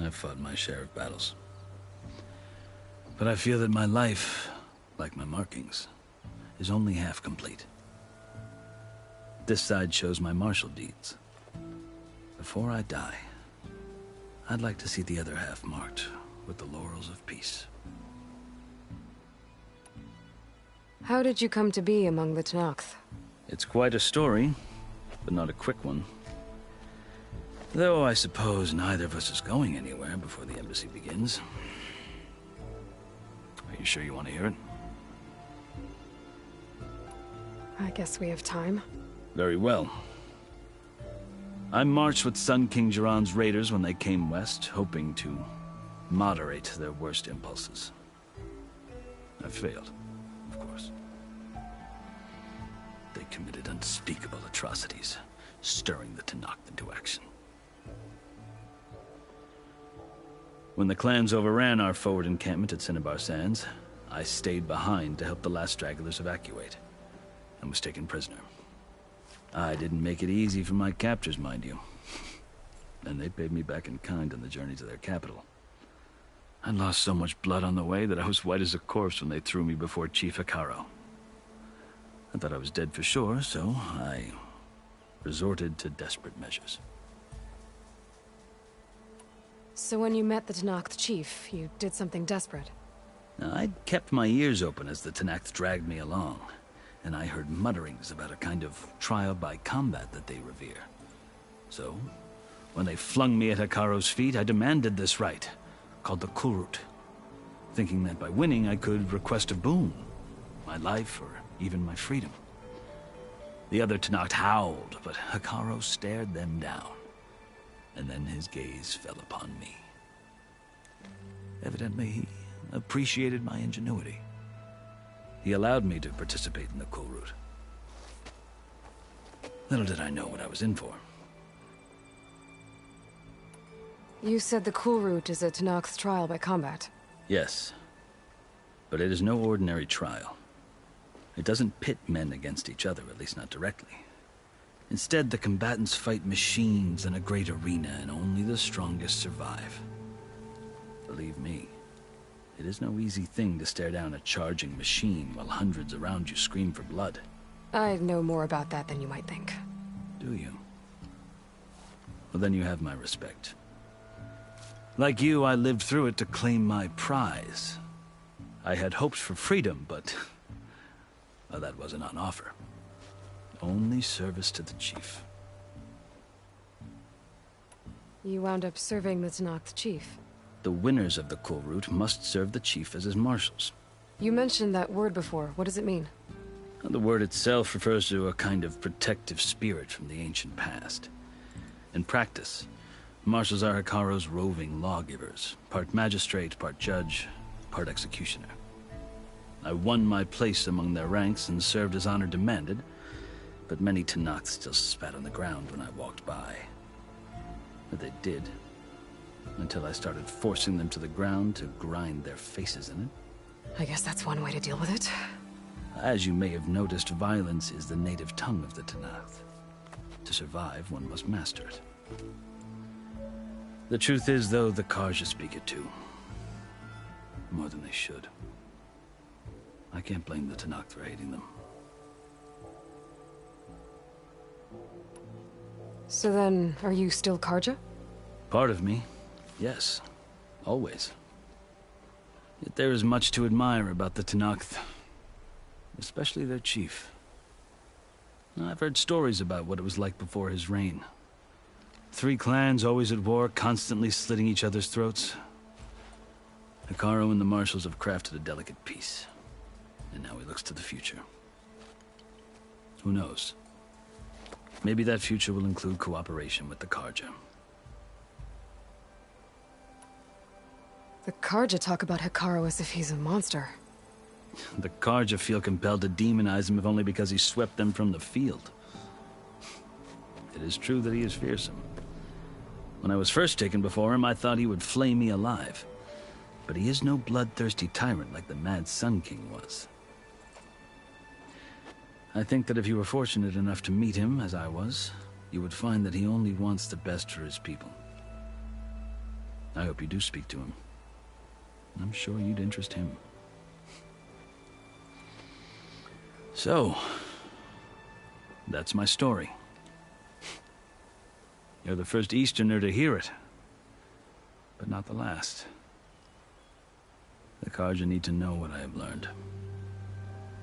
I've fought my share of battles. But I feel that my life, like my markings, is only half complete. This side shows my martial deeds. Before I die, I'd like to see the other half marked with the laurels of peace. How did you come to be among the Tenakth? It's quite a story, but not a quick one. Though I suppose neither of us is going anywhere before the embassy begins. Are you sure you want to hear it? I guess we have time. Very well. I marched with Sun King Jiran's raiders when they came west, hoping to moderate their worst impulses. I failed, of course. They committed unspeakable atrocities, stirring the Tenakth into action. When the clans overran our forward encampment at Cinnabar Sands, I stayed behind to help the last stragglers evacuate, and was taken prisoner. I didn't make it easy for my captors, mind you. And they paid me back in kind on the journey to their capital. I lost so much blood on the way that I was white as a corpse when they threw me before Chief Hekarro. I thought I was dead for sure, so I resorted to desperate measures. So when you met the Tenakth chief, you did something desperate? Now, I'd kept my ears open as the Tenakth dragged me along, and I heard mutterings about a kind of trial by combat that they revere. So, when they flung me at Hekarro's feet, I demanded this right, called the Kulrut, thinking that by winning I could request a boon, my life or even my freedom. The other Tenakth howled, but Hekarro stared them down, and then his gaze fell upon me. Evidently, he appreciated my ingenuity. He allowed me to participate in the Kulrut. Little did I know what I was in for. You said the Kulrut is a Tenakth trial by combat. Yes, but it is no ordinary trial. It doesn't pit men against each other, at least not directly. Instead, the combatants fight machines in a great arena, and only the strongest survive. Believe me, it is no easy thing to stare down a charging machine while hundreds around you scream for blood. I know more about that than you might think. Do you? Well, then you have my respect. Like you, I lived through it to claim my prize. I had hoped for freedom, but well, that wasn't on offer. Only service to the chief. You wound up serving the Tenakth chief. The winners of the Kulrut must serve the chief as his marshals. You mentioned that word before. What does it mean? The word itself refers to a kind of protective spirit from the ancient past. In practice, marshals are Hekarro's roving lawgivers, part magistrate, part judge, part executioner. I won my place among their ranks and served as honor demanded, but many Tenakth still spat on the ground when I walked by. But they did, until I started forcing them to the ground to grind their faces in it. I guess that's one way to deal with it. As you may have noticed, violence is the native tongue of the Tenakth. To survive, one must master it. The truth is, though, the Carja speak it too. More than they should. I can't blame the Tenakth for hating them. So then, are you still Carja? Part of me, yes. Always. Yet there is much to admire about the Tenakth, especially their chief. I've heard stories about what it was like before his reign. 3 clans always at war, constantly slitting each other's throats. Hekarro and the Marshals have crafted a delicate peace, and now he looks to the future. Who knows? Maybe that future will include cooperation with the Carja. The Carja talk about Hekarro as if he's a monster. The Carja feel compelled to demonize him if only because he swept them from the field. It is true that he is fearsome. When I was first taken before him, I thought he would flay me alive. But he is no bloodthirsty tyrant like the Mad Sun King was. I think that if you were fortunate enough to meet him, as I was, you would find that he only wants the best for his people. I hope you do speak to him. I'm sure you'd interest him. So, that's my story. You're the first Easterner to hear it, but not the last. The Carja need to know what I have learned.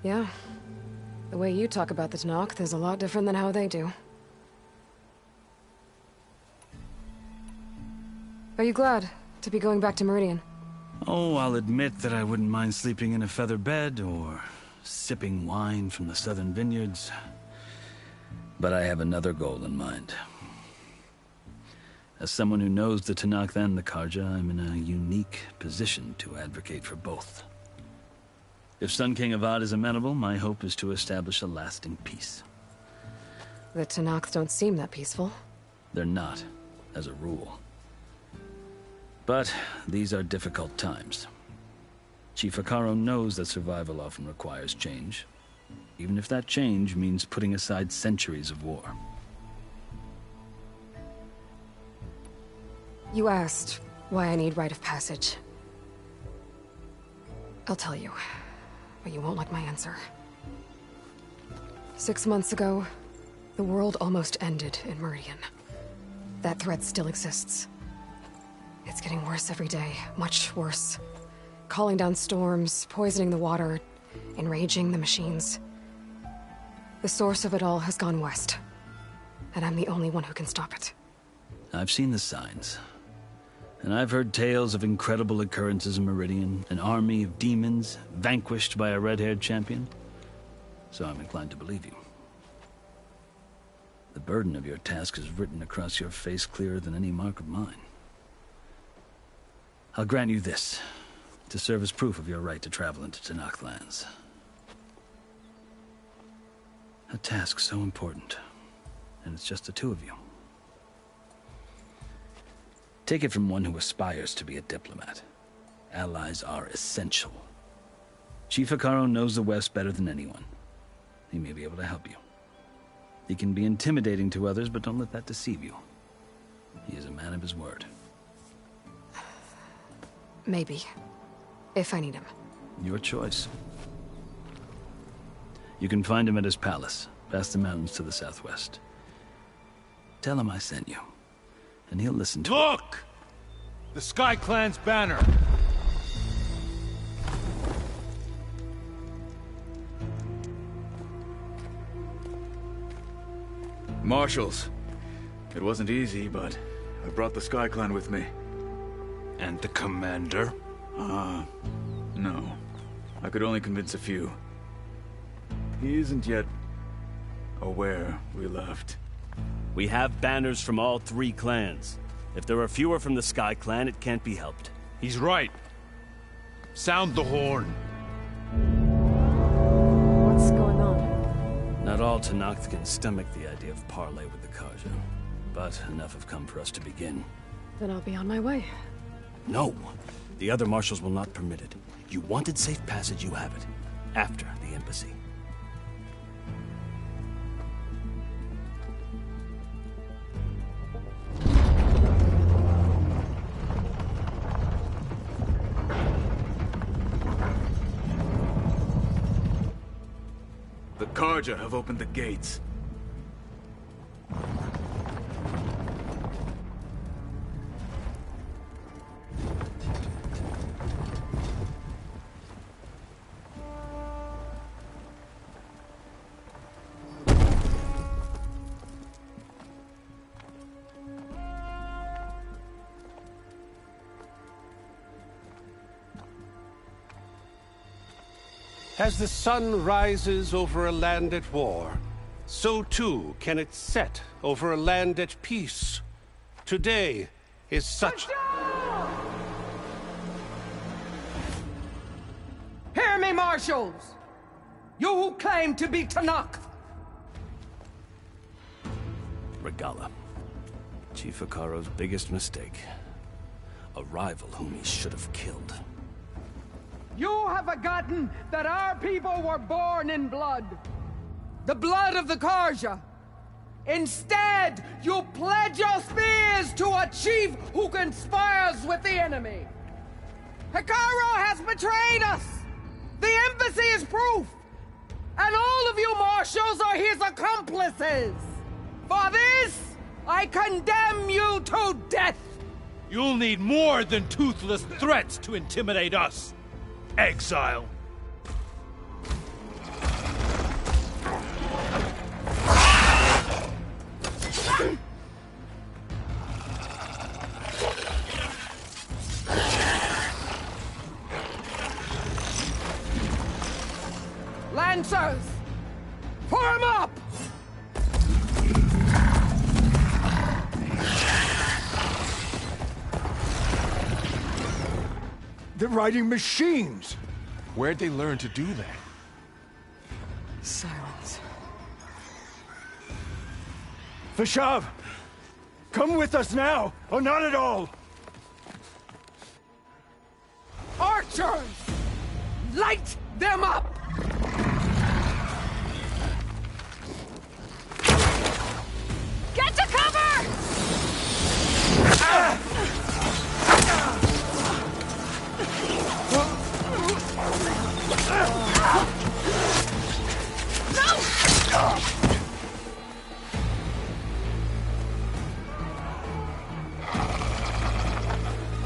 Yeah. The way you talk about the Tenakth is a lot different than how they do. Are you glad to be going back to Meridian? Oh, I'll admit that I wouldn't mind sleeping in a feather bed or sipping wine from the southern vineyards. But I have another goal in mind. As someone who knows the Tenakth and the Carja, I'm in a unique position to advocate for both. If Sun King Avad is amenable, my hope is to establish a lasting peace. The Tenakth don't seem that peaceful. They're not, as a rule. But these are difficult times. Chief Hekarro knows that survival often requires change, even if that change means putting aside centuries of war. You asked why I need rite of passage. I'll tell you, but you won't like my answer. 6 months ago, the world almost ended in Meridian. That threat still exists. It's getting worse every day, much worse. Calling down storms, poisoning the water, enraging the machines. The source of it all has gone west, and I'm the only one who can stop it. I've seen the signs. And I've heard tales of incredible occurrences in Meridian, an army of demons vanquished by a red-haired champion. So I'm inclined to believe you. The burden of your task is written across your face clearer than any mark of mine. I'll grant you this, to serve as proof of your right to travel into Tenakth lands. A task so important, and it's just the two of you. Take it from one who aspires to be a diplomat. Allies are essential. Chief Hekarro knows the West better than anyone. He may be able to help you. He can be intimidating to others, but don't let that deceive you. He is a man of his word. Maybe. If I need him. Your choice. You can find him at his palace, past the mountains to the southwest. Tell him I sent you, and he'll listen to Look! The Sky Clan's banner! Marshals. It wasn't easy, but I brought the Sky Clan with me. And the commander? No. I could only convince a few. He isn't yet aware we left. We have banners from all 3 clans. If there are fewer from the Sky Clan, it can't be helped. He's right. Sound the horn. What's going on? Not all Tenakth can stomach the idea of parley with the Carja, but enough have come for us to begin. Then I'll be on my way. No! The other marshals will not permit it. You wanted safe passage, you have it. After the embassy. The Carja have opened the gates. As the sun rises over a land at war, so too can it set over a land at peace. Today is such... Hear me, marshals! You who claim to be Tanakh! Regala. Chief Hekarro's biggest mistake. A rival whom he should have killed. You have forgotten that our people were born in blood. The blood of the Carja. Instead, you pledge your spears to a chief who conspires with the enemy. Hekarro has betrayed us! The embassy is proof! And all of you marshals are his accomplices! For this, I condemn you to death! You'll need more than toothless threats to intimidate us! Exile! Lancers! Form up! They're riding machines! Where'd they learn to do that? Silence. Vashav! Come with us now, or not at all! Archers! Light them up! Get to cover!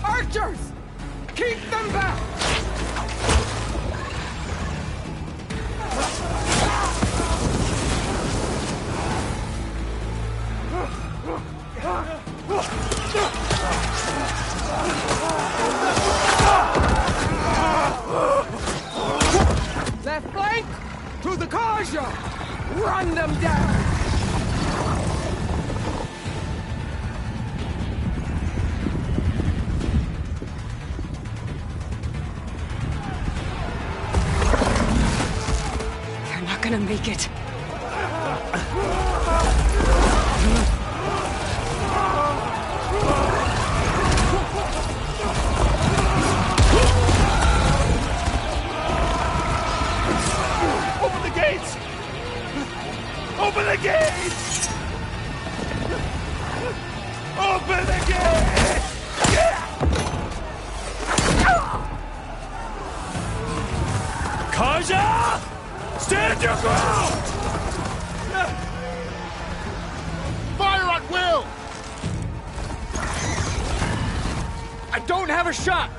Archers! Keep them back! Left flank! To the Carja! Run them down! They're not gonna make it. Open the gates! Open the gates! Open the gates! Carja! Stand your ground! Fire at will! I don't have a shot!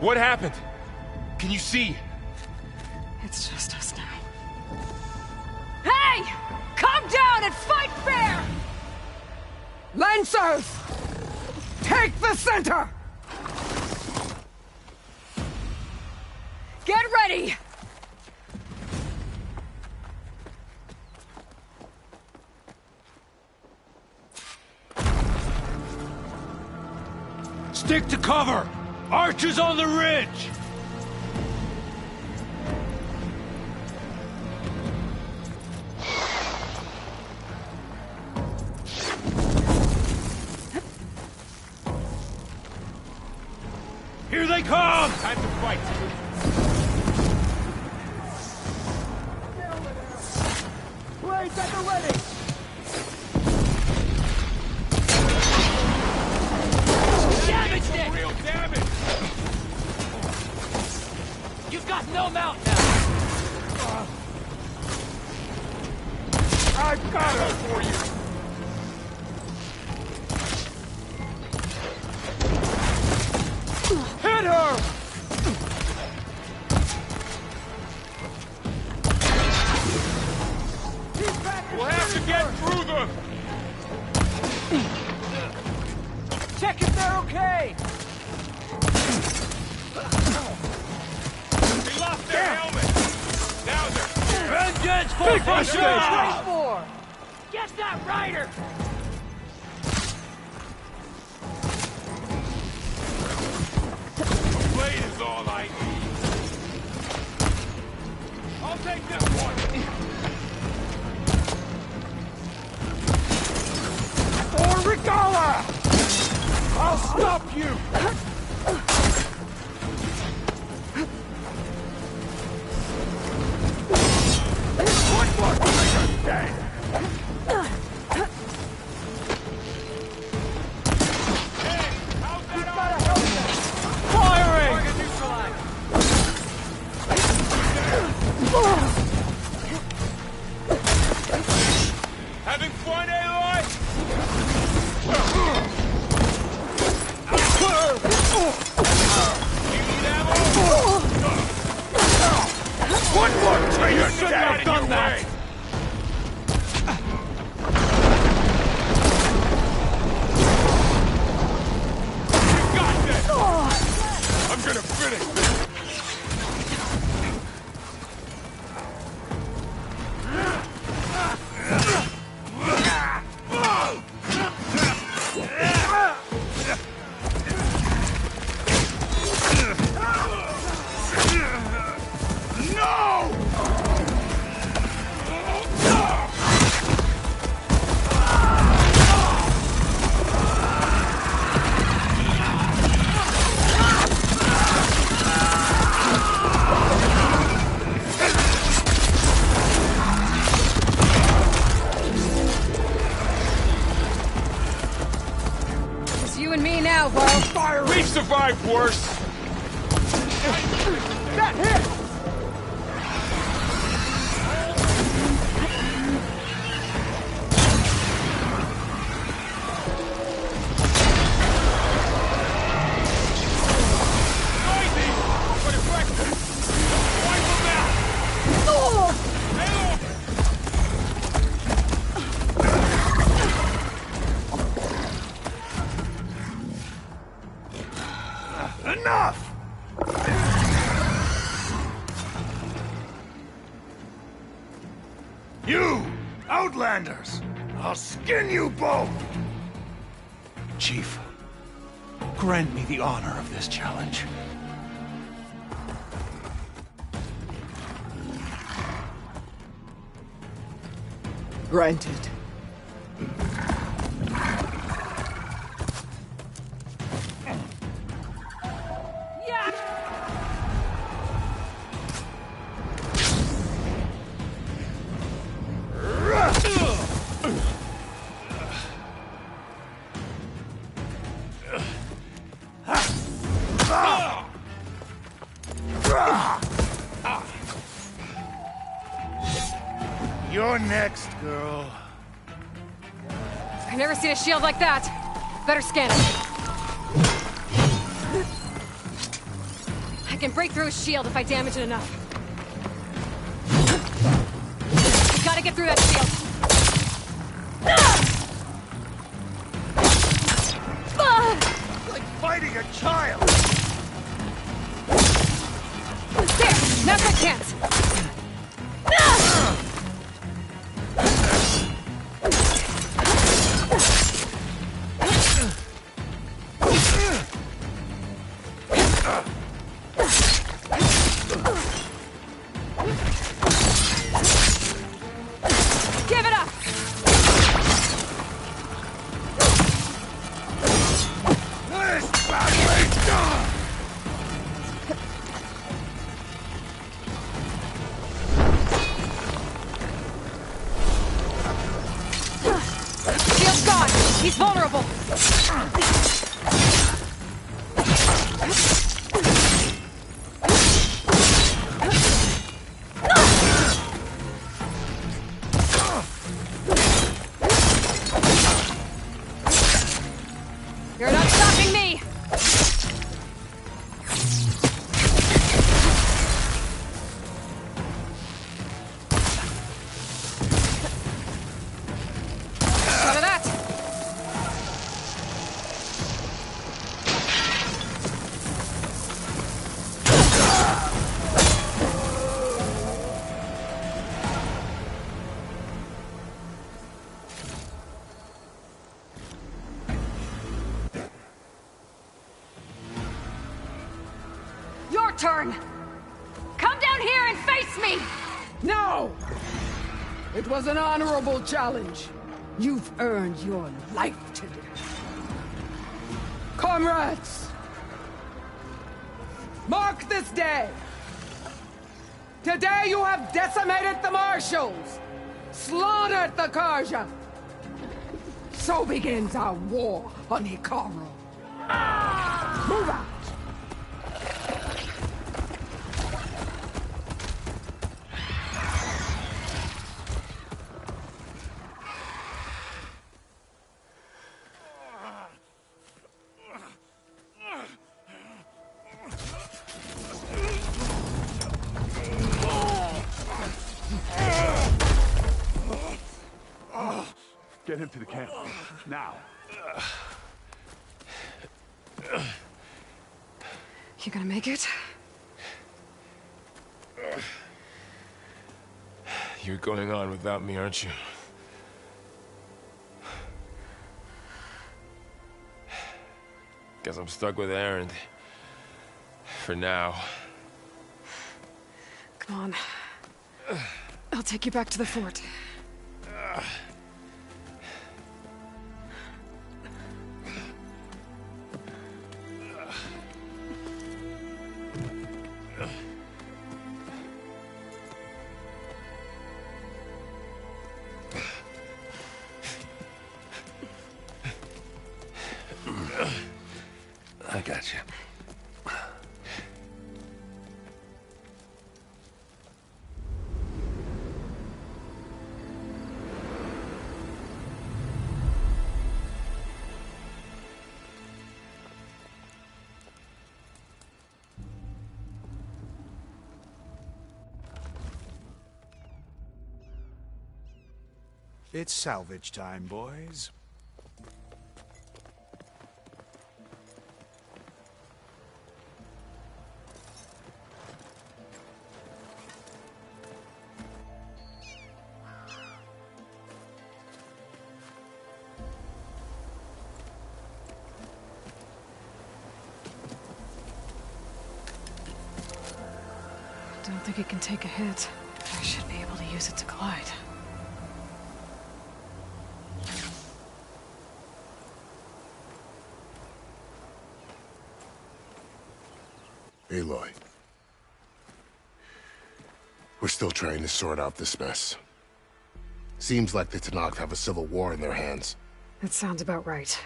What happened? Can you see? It's just us now. Hey! Come down and fight fair! Lancers! Take the center! Get ready! Stick to cover! Archers on the ridge! Here they come! Time to fight! Blades at the ready! Damaged it! I've got her for you! Hit her! We'll have to get through them! Check if they're okay! They lost their helmet! Now they're... Vengeance for Fishman! Get that rider! A blade is all I need. I'll take this one! Or Regala! I'll stop you! One more traitor dead! Having fun, Aloy? You need ammo? One more traitor! You should not have done that! You got this! I'm gonna finish this! We've survived worse! That hit! Noisy, but effective! Wipe them out! Enough! You, Outlanders! I'll skin you both! Chief, grant me the honor of this challenge. Granted. You're next, girl. I've never seen a shield like that. Better scan it. I can break through his shield if I damage it enough. You gotta get through that shield. Like fighting a child! There! Now's my chance! Give it up! This battle done! Shield's gone! He's vulnerable! turn! Come down here and face me! No! It was an honorable challenge. You've earned your life today. Comrades! Mark this day! Today you have decimated the Marshals! Slaughtered the Carja! So begins our war on Hekarro. Move out! Get him to the camp. Now. You gonna make it? You're going on without me, aren't you? Guess I'm stuck with Erend. For now. Come on. I'll take you back to the fort. I got you. It's salvage time, boys. Don't think it can take a hit. I should be able to use it to glide. Aloy. We're still trying to sort out this mess. Seems like the Tenakth have a civil war in their hands. That sounds about right.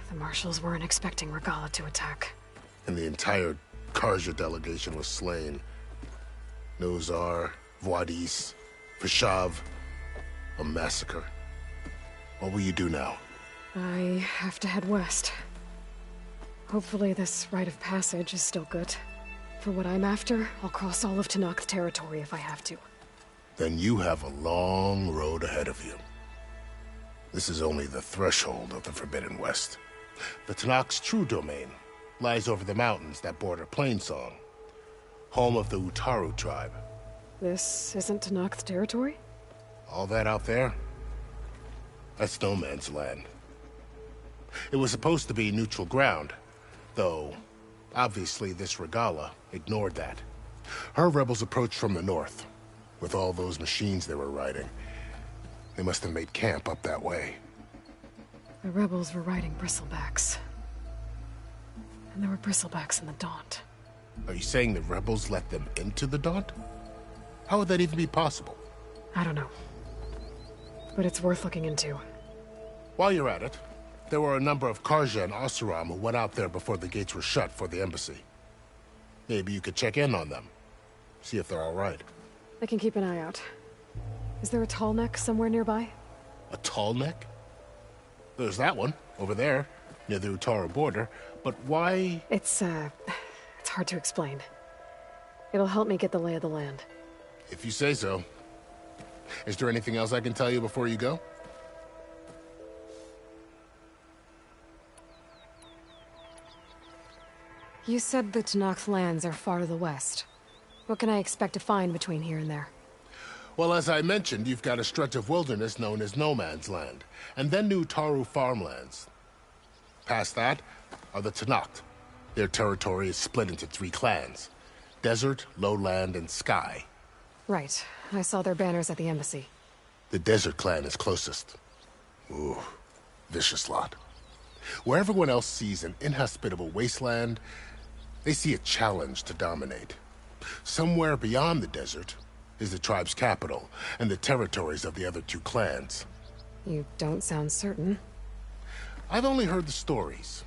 The Marshals weren't expecting Regalla to attack. And the entire Carja delegation was slain. Nozar, Vuadis, Fashav. A massacre. What will you do now? I have to head west. Hopefully this rite of passage is still good. For what I'm after, I'll cross all of Tenakth territory if I have to. Then you have a long road ahead of you. This is only the threshold of the Forbidden West. The Tenakth's true domain lies over the mountains that border Plainsong, home of the Utaru tribe. This isn't Tenakth territory? All that out there? That's no man's land. It was supposed to be neutral ground, though obviously this Regalla ignored that. Her rebels approached from the north, with all those machines they were riding. They must have made camp up that way. The rebels were riding bristlebacks. And there were bristlebacks in the Daunt. Are you saying the rebels let them into the Daunt? How would that even be possible? I don't know. But it's worth looking into. While you're at it, there were a number of Carja and Oseram who went out there before the gates were shut for the embassy. Maybe you could check in on them. See if they're all right. I can keep an eye out. Is there a tall neck somewhere nearby? A tall neck? There's that one, over there, near the Utaru border. But why? It's hard to explain. It'll help me get the lay of the land. If you say so. Is there anything else I can tell you before you go? You said the Tenakth lands are far to the west. What can I expect to find between here and there? Well, as I mentioned, you've got a stretch of wilderness known as No Man's Land, and then new Utaru farmlands. Past that are the Tenakth, Their territory is split into 3 clans: Desert, Lowland, and Sky. Right. I saw their banners at the embassy. The Desert clan is closest. Ooh, vicious lot. Where everyone else sees an inhospitable wasteland, they see a challenge to dominate. Somewhere beyond the desert is the tribe's capital and the territories of the other 2 clans. You don't sound certain. I've only heard the stories.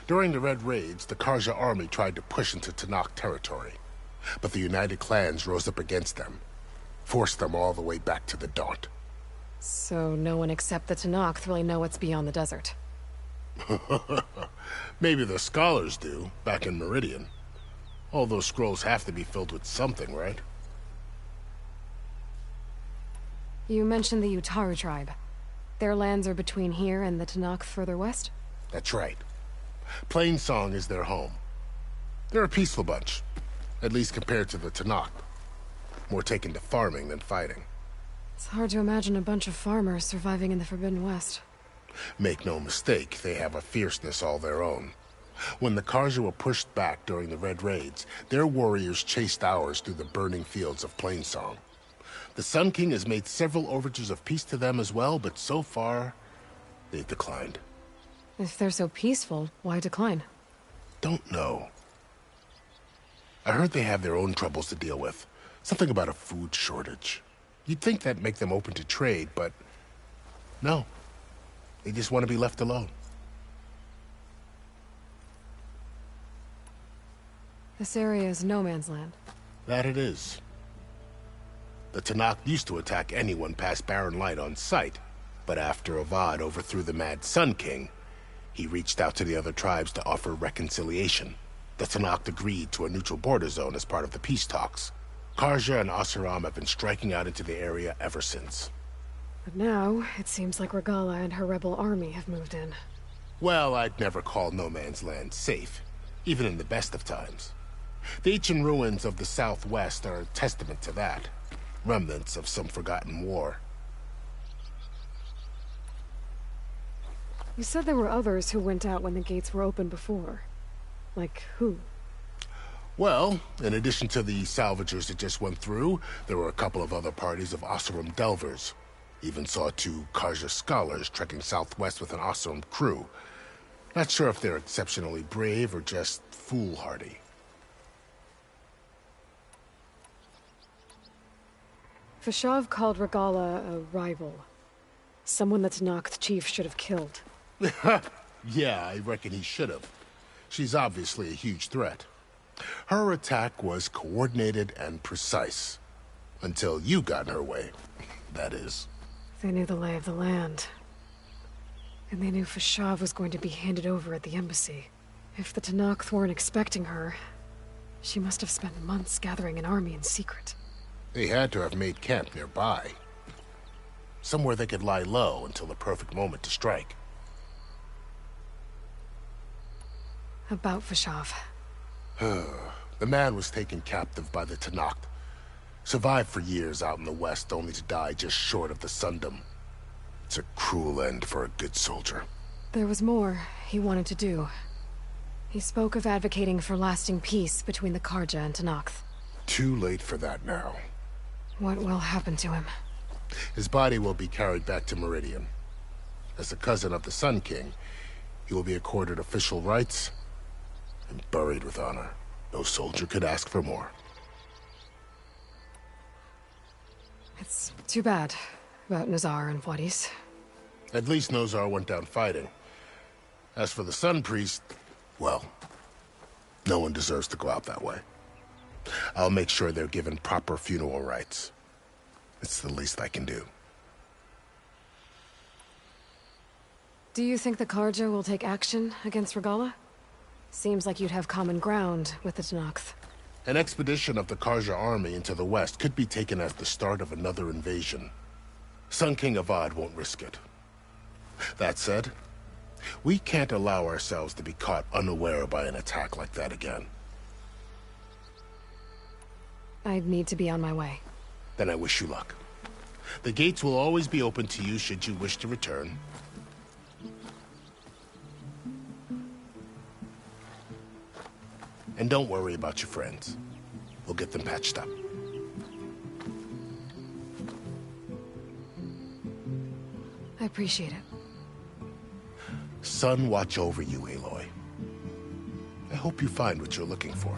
During the Red Raids, the Karja army tried to push into Tenakth territory, but the United Clans rose up against them, forced them all the way back to the Daunt. So no one except the Tenakth really know what's beyond the desert. Maybe the scholars do, back in Meridian. All those scrolls have to be filled with something, right? You mentioned the Utaru tribe. Their lands are between here and the Tenakth further west? That's right. Plainsong is their home. They're a peaceful bunch, at least compared to the Tenakth. More taken to farming than fighting. It's hard to imagine a bunch of farmers surviving in the Forbidden West. Make no mistake, they have a fierceness all their own. When the Karja were pushed back during the Red Raids, their warriors chased ours through the burning fields of Plainsong. The Sun King has made several overtures of peace to them as well, but so far, they've declined. If they're so peaceful, why decline? Don't know. I heard they have their own troubles to deal with. Something about a food shortage. You'd think that'd make them open to trade, but no. They just want to be left alone. This area is no man's land. That it is. The Tenakth used to attack anyone past Barren Light on sight, but after Avad overthrew the Mad Sun King, he reached out to the other tribes to offer reconciliation. The Tenakth agreed to a neutral border zone as part of the peace talks. Karja and Oseram have been striking out into the area ever since. But now, it seems like Regalla and her rebel army have moved in. Well, I'd never call no man's land safe, even in the best of times. The ancient ruins of the Southwest are a testament to that. Remnants of some forgotten war. You said there were others who went out when the gates were open before. Like who? Well, in addition to the salvagers that just went through, there were a couple of other parties of Oseram delvers. Even saw 2 Karja scholars trekking southwest with an Oseram crew. Not sure if they're exceptionally brave or just foolhardy. Fashav called Regalla a rival. Someone the Tenakth chief should have killed. Yeah, I reckon he should have. She's obviously a huge threat. Her attack was coordinated and precise. Until you got in her way, that is. They knew the lay of the land. And they knew Fashav was going to be handed over at the embassy. If the Tenakth weren't expecting her, she must have spent months gathering an army in secret. They had to have made camp nearby. Somewhere they could lie low until the perfect moment to strike. About Fashav. The man was taken captive by the Tenakth. Survived for years out in the west, only to die just short of the Sundom. It's a cruel end for a good soldier. There was more he wanted to do. He spoke of advocating for lasting peace between the Karja and Tenakth. Too late for that now. What will happen to him? His body will be carried back to Meridian. As a cousin of the Sun King, he will be accorded official rights and buried with honor. No soldier could ask for more. It's too bad about Nazar and Wadis. At least Nozar went down fighting. As for the Sun Priest, well, no one deserves to go out that way. I'll make sure they're given proper funeral rites. It's the least I can do. Do you think the Karja will take action against Regalla? Seems like you'd have common ground with the Tenakth. An expedition of the Karja army into the west could be taken as the start of another invasion. Sun King Avad won't risk it. That said, we can't allow ourselves to be caught unaware by an attack like that again. I'd need to be on my way. Then I wish you luck. The gates will always be open to you should you wish to return. And don't worry about your friends. We'll get them patched up. I appreciate it. Sun watch over you, Aloy. I hope you find what you're looking for.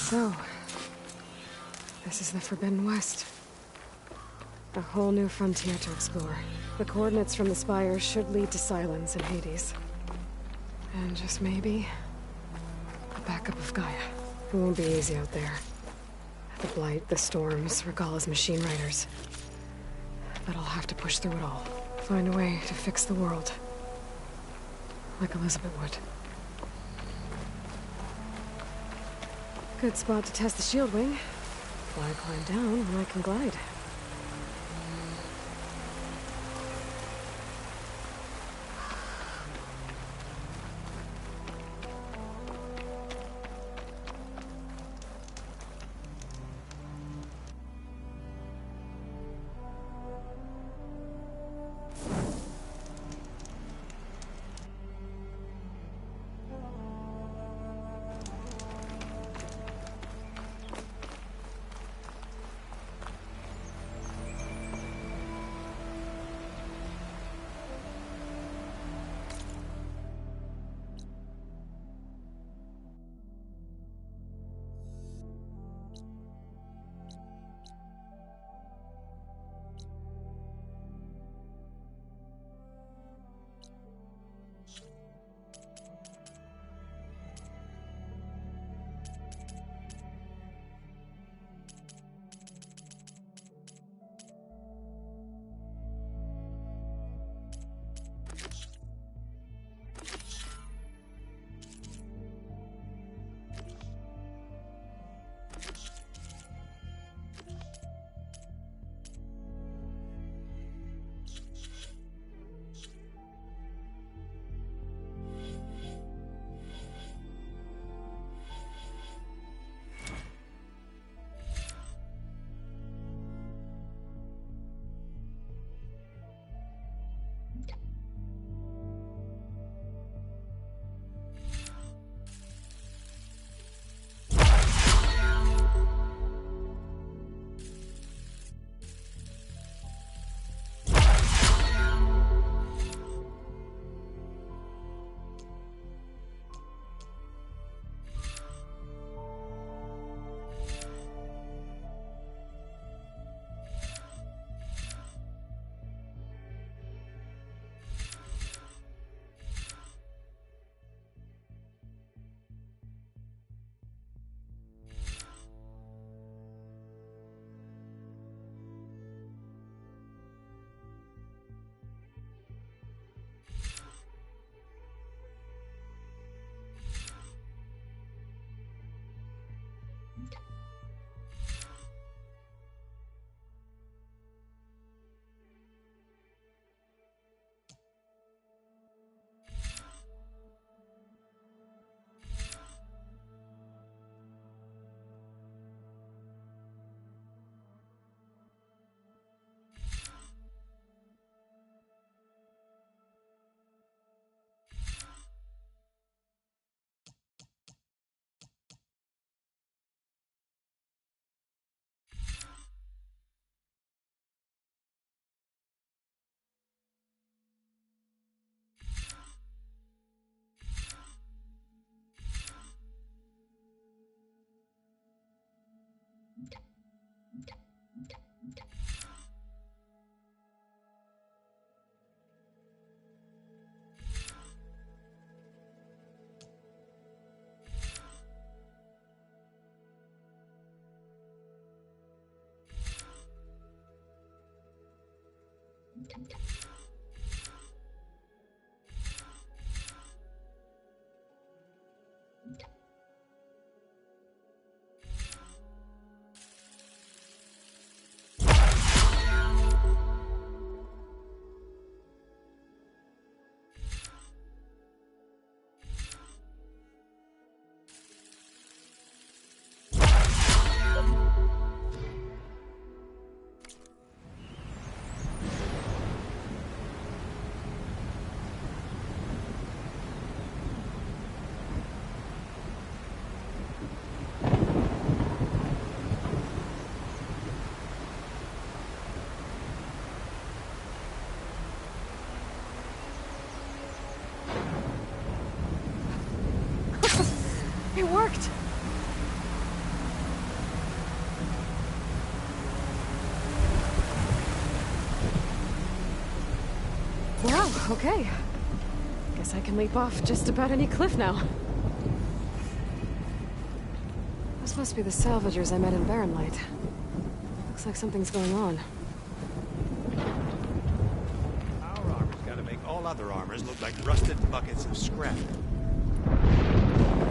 So, this is the Forbidden West. A whole new frontier to explore. The coordinates from the spires should lead to Silence and Hades. And just maybe, a backup of Gaia. It won't be easy out there. The Blight, the Storms, Regalla's machine riders. But I'll have to push through it all. Find a way to fix the world. Like Elizabeth would. Good spot to test the shield wing. Why climb down when I can glide? It worked! Wow, okay. Guess I can leap off just about any cliff now. This must be the salvagers I met in Barren Light. Looks like something's going on. Our armor's gotta make all other armors look like rusted buckets of scrap.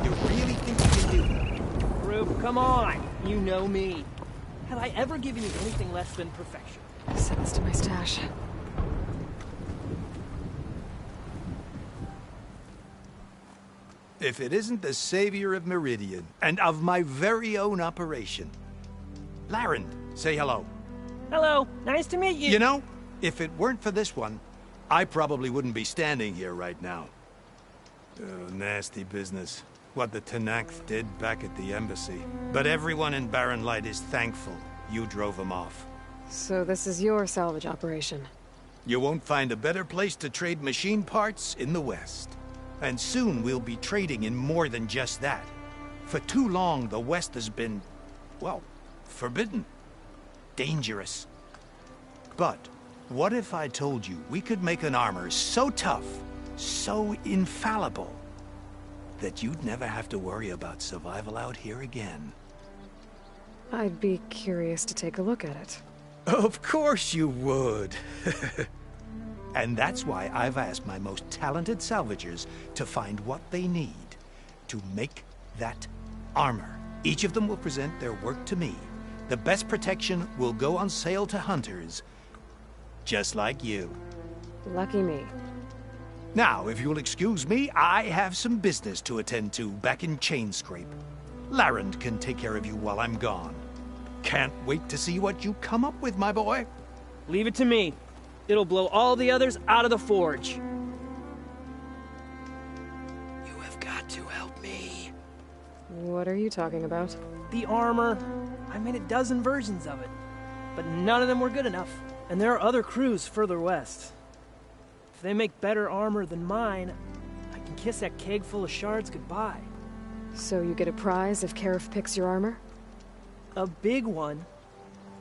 You really think you can do that? Rube, come on! You know me. Have I ever given you anything less than perfection? Send this to my stash. If it isn't the savior of Meridian, and of my very own operation. Laren, say hello. Hello, nice to meet you. You know, if it weren't for this one, I probably wouldn't be standing here right now. Oh, nasty business. What the Tenakth did back at the embassy. But everyone in Barren Light is thankful you drove them off. So this is your salvage operation? You won't find a better place to trade machine parts in the West. And soon we'll be trading in more than just that. For too long, the West has been, well, forbidden. Dangerous. But what if I told you we could make an armor so tough, so infallible, that you'd never have to worry about survival out here again? I'd be curious to take a look at it. Of course you would. And that's why I've asked my most talented salvagers to find what they need to make that armor. Each of them will present their work to me. The best protection will go on sale to hunters, just like you. Lucky me. Now, if you'll excuse me, I have some business to attend to back in Chainscrape. Laren can take care of you while I'm gone. Can't wait to see what you come up with, my boy. Leave it to me. It'll blow all the others out of the forge. You have got to help me. What are you talking about? The armor. I made a dozen versions of it, but none of them were good enough. And there are other crews further west. If they make better armor than mine, I can kiss that keg full of shards goodbye. So you get a prize if Karif picks your armor? A big one.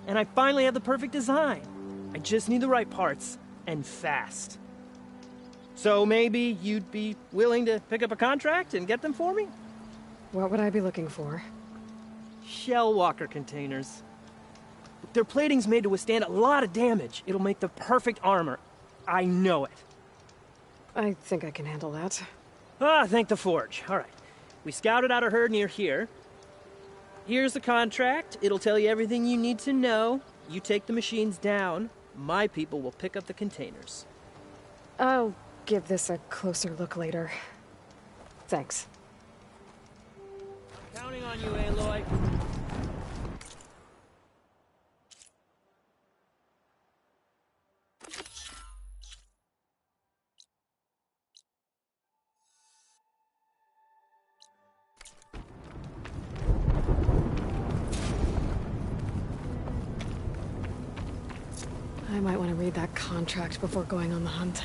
And I finally have the perfect design. I just need the right parts, and fast. So maybe you'd be willing to pick up a contract and get them for me? What would I be looking for? Shell walker containers. Their plating's made to withstand a lot of damage. It'll make the perfect armor. I know it. I think I can handle that. Ah, thank the forge. All right. We scouted out a herd near here. Here's the contract. It'll tell you everything you need to know. You take the machines down. My people will pick up the containers. I'll give this a closer look later. Thanks. Counting on you, Aloy. I might want to read that contract before going on the hunt.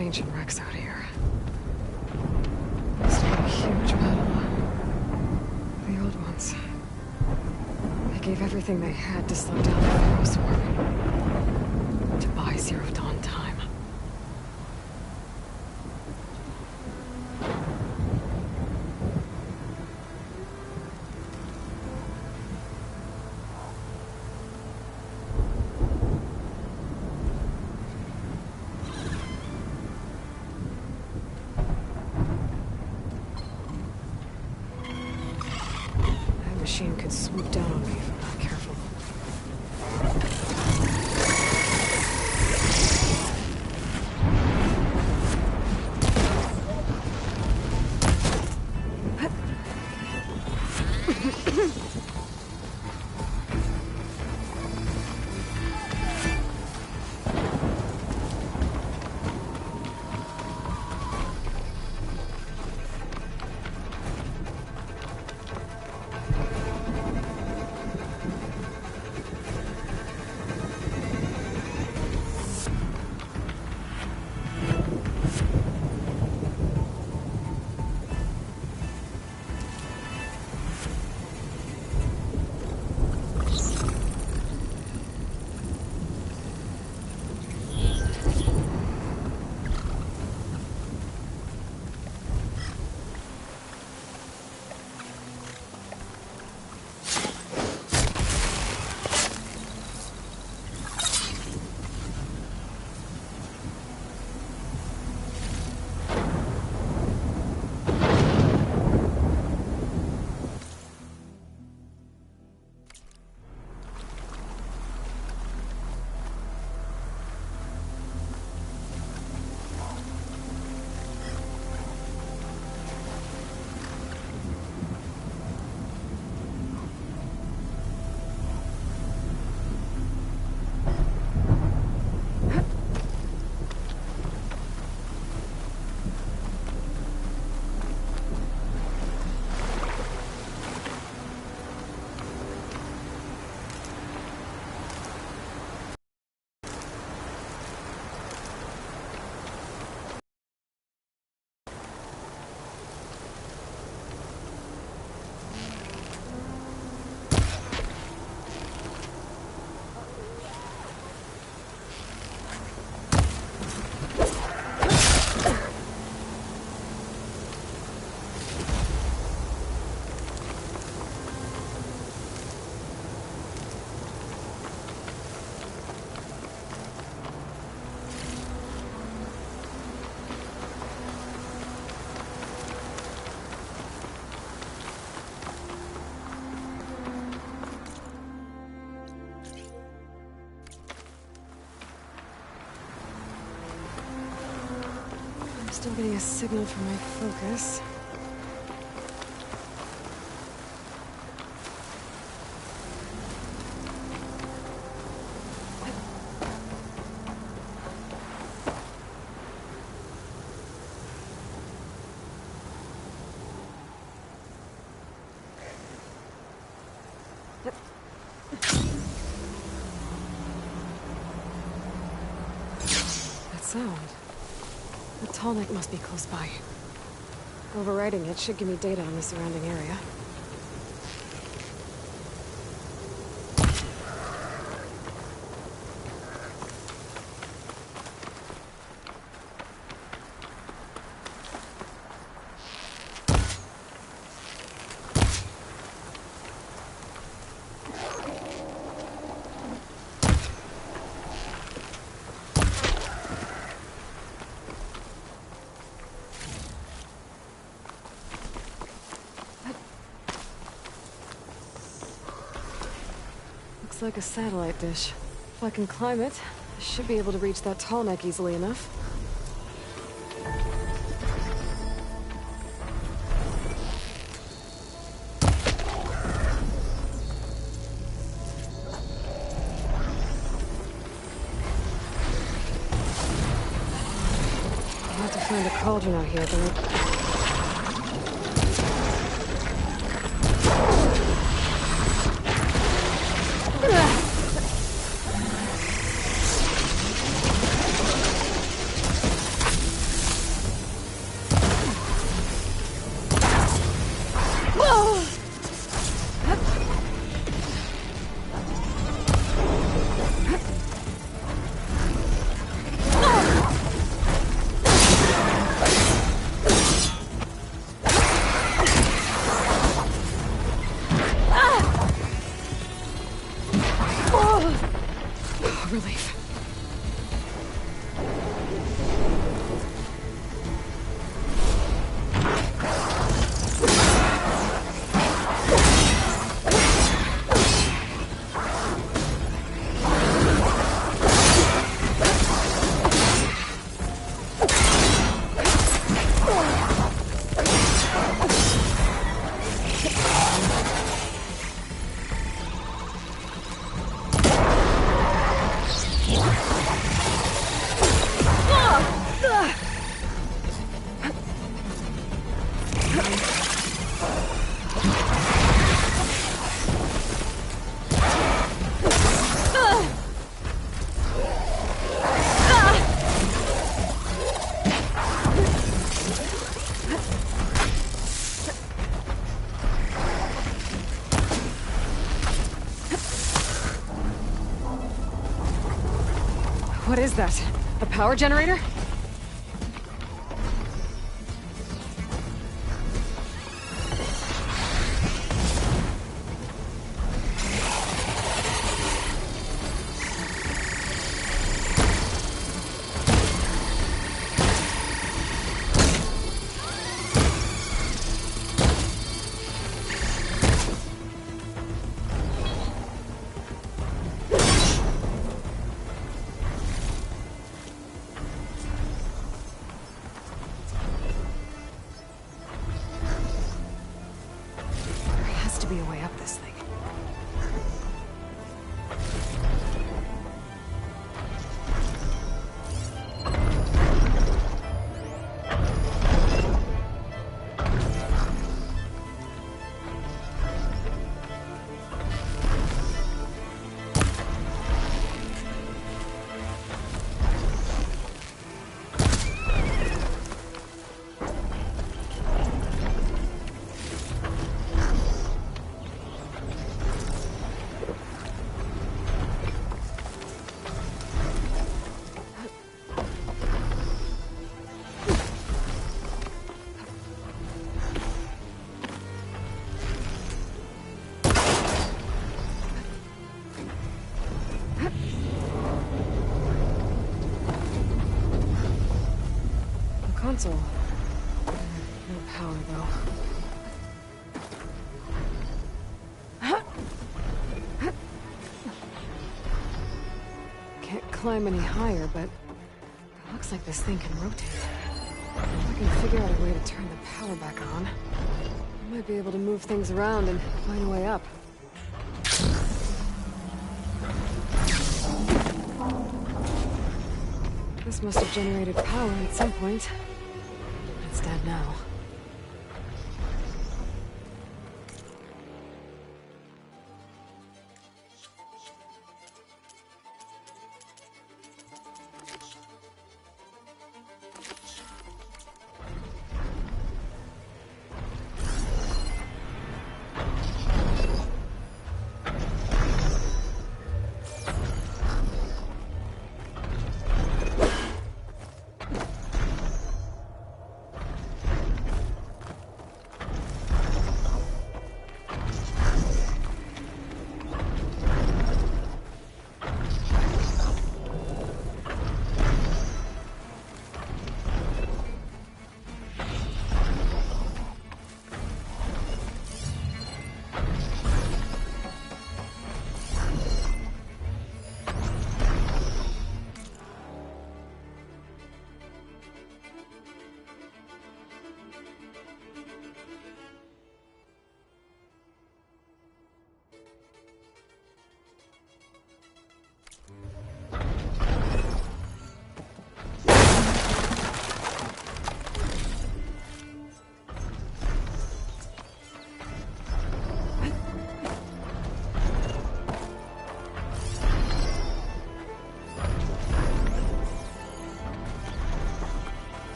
Ancient wrecks out here. Must have been a huge battle. The old ones. They gave everything they had to slow down the Pharaoh swarm. To buy Zero Dawn time. Machine could swoop down on me if I'm not careful. Still getting a signal from my focus. That sound. The Tallneck must be close by. Overriding it should give me data on the surrounding area. Looks like a satellite dish. If I can climb it, I should be able to reach that Tallneck easily enough. I'll have to find a cauldron out here, but relief. What is that? A power generator? Be a way up this thing. Console. No power, though. Can't climb any higher, but it looks like this thing can rotate. I can figure out a way to turn the power back on, I might be able to move things around and find a way up. This must have generated power at some point. It's dead now.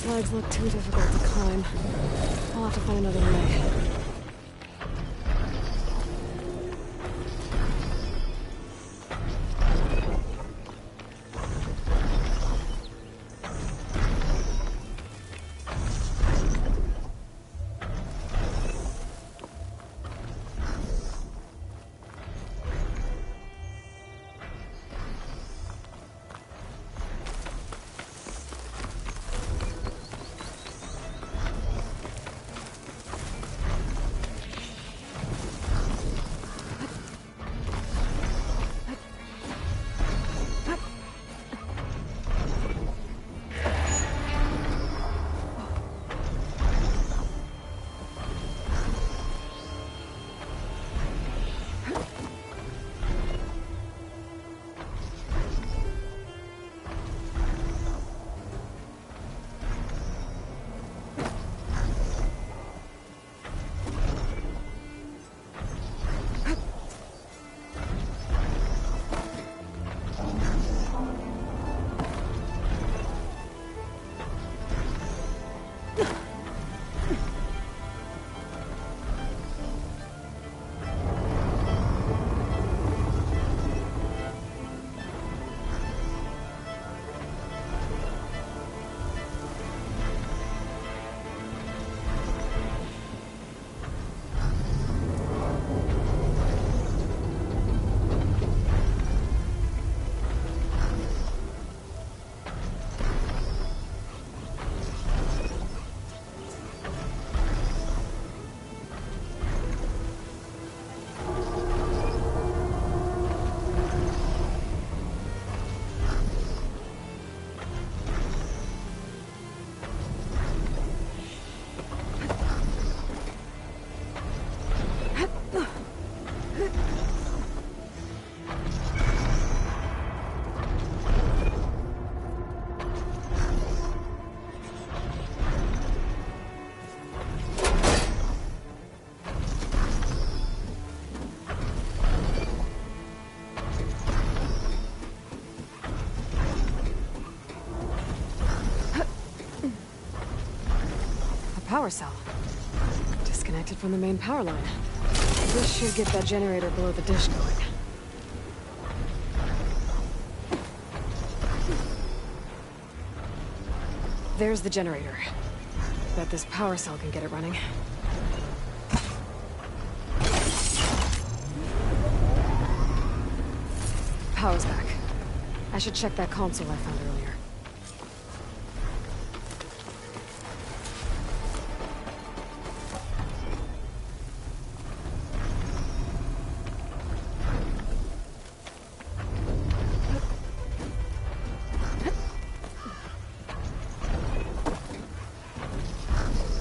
Legs look too difficult to climb. I'll have to find another way. power cell. Disconnected from the main power line. This should get that generator below the dish going. There's the generator. Bet this power cell can get it running. Power's back. I should check that console I found earlier.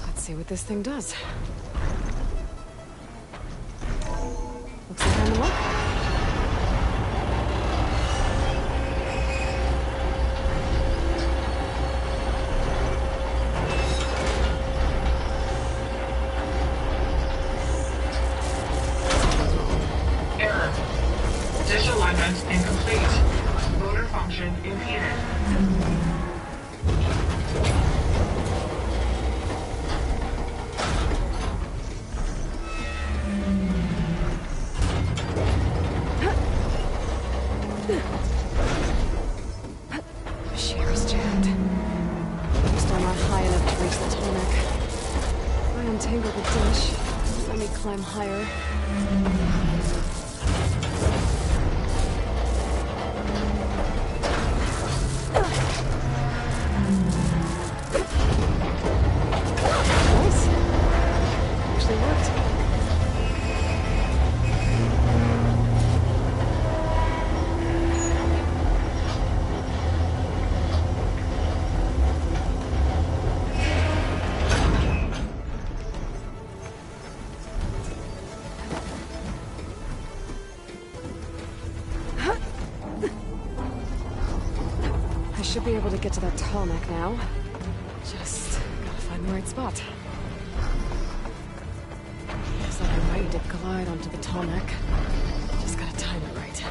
Let's see what this thing does. Looks like I'm in luck. Dish alignment incomplete. Motor function impeded. Shear's jammed. I'm still not high enough to reach the tonic. I untangle the dish. Let me climb higher. Nice. Actually worked. I should be able to get to that tall neck now. Just gotta find the right spot. Looks like I'm ready to glide onto the tall neck. Just gotta time it right.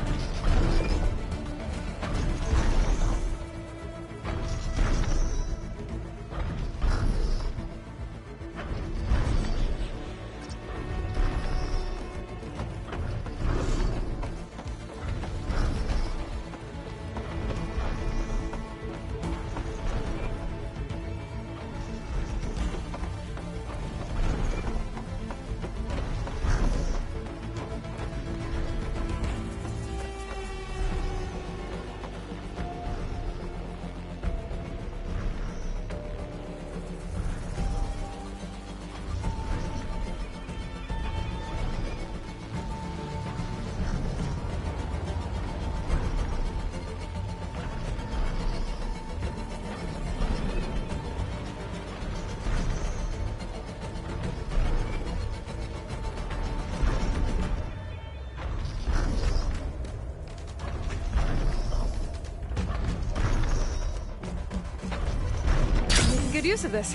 Making good use of this.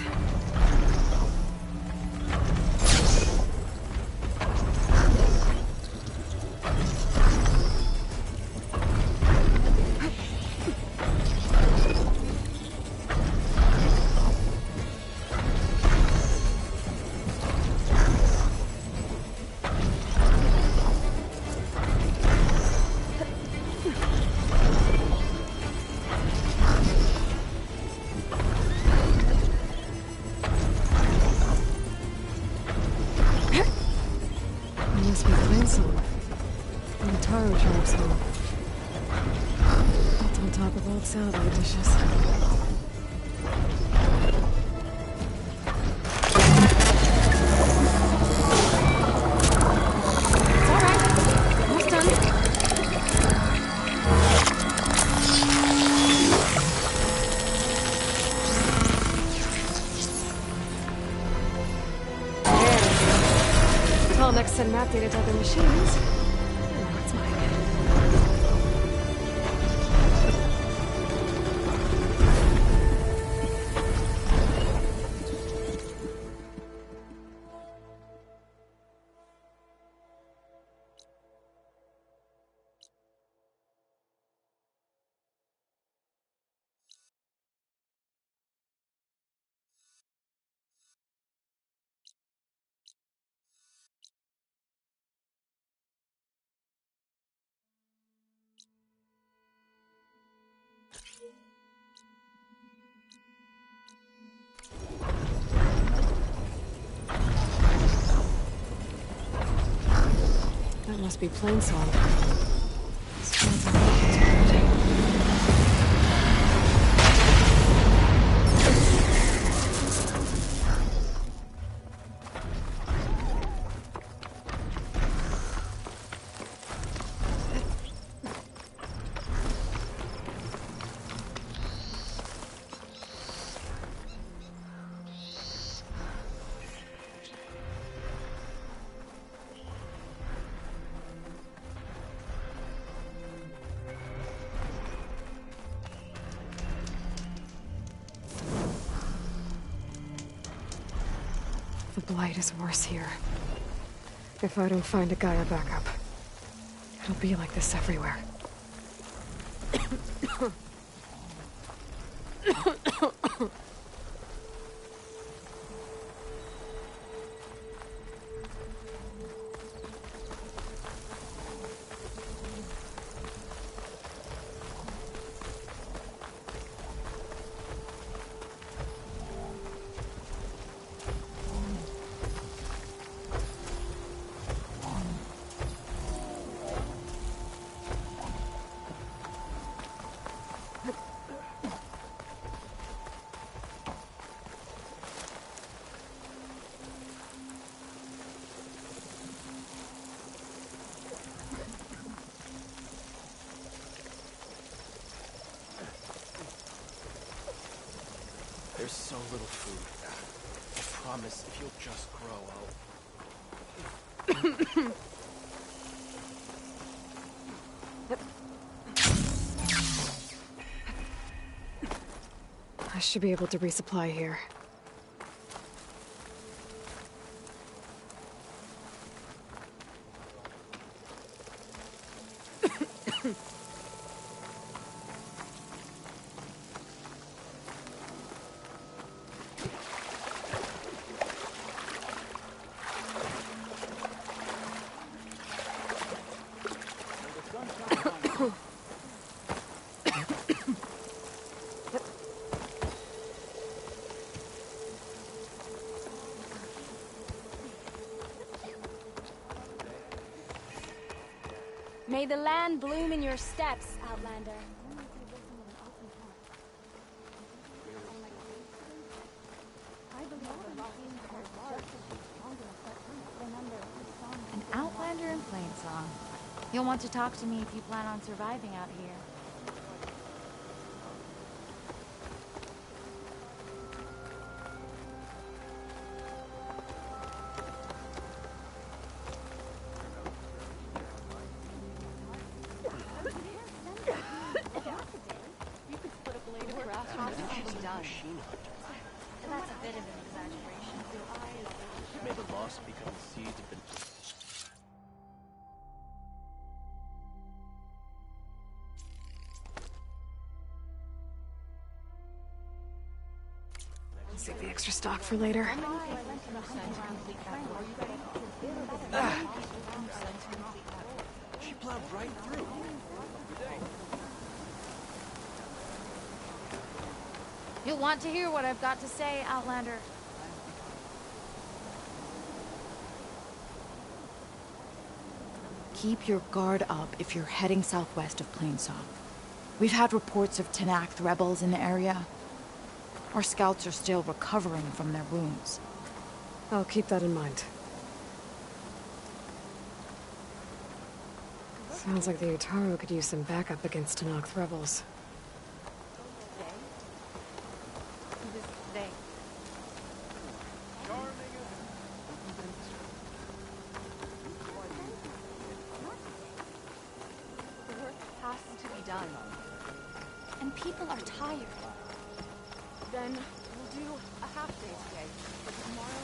Must be playing song. And the Taro tribe song. That's on top of old salad dishes. Tall next send map data to other machines. must be Plainsong. Sounds like it's good. The Blight is worse here. If I don't find a Gaia backup, it'll be like this everywhere. There's so little food. I promise, if you'll just grow, I should be able to resupply here. May the land bloom in your steps, Outlander. An Outlander in Plainsong. You'll want to talk to me if you plan on surviving out here. That's a bit of an exaggeration. may the lost become the seed of the... Save the extra stock for later. She plowed right through. You'll want to hear what I've got to say, Outlander. Keep your guard up if you're heading southwest of Plainsong. We've had reports of Tenakth rebels in the area. Our scouts are still recovering from their wounds. I'll keep that in mind. Sounds like the Utaru could use some backup against Tenakth rebels. And people are tired. Then we'll do a half day today. But tomorrow...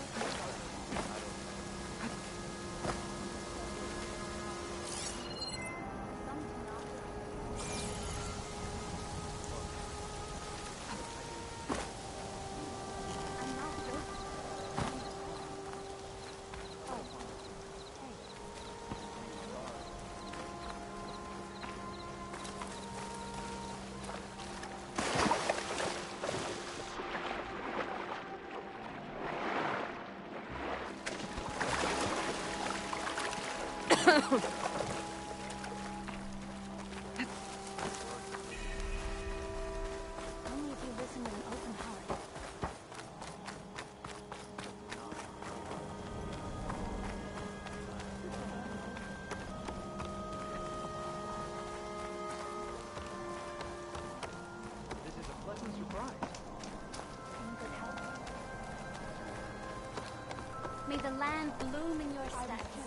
May the land bloom in your steps.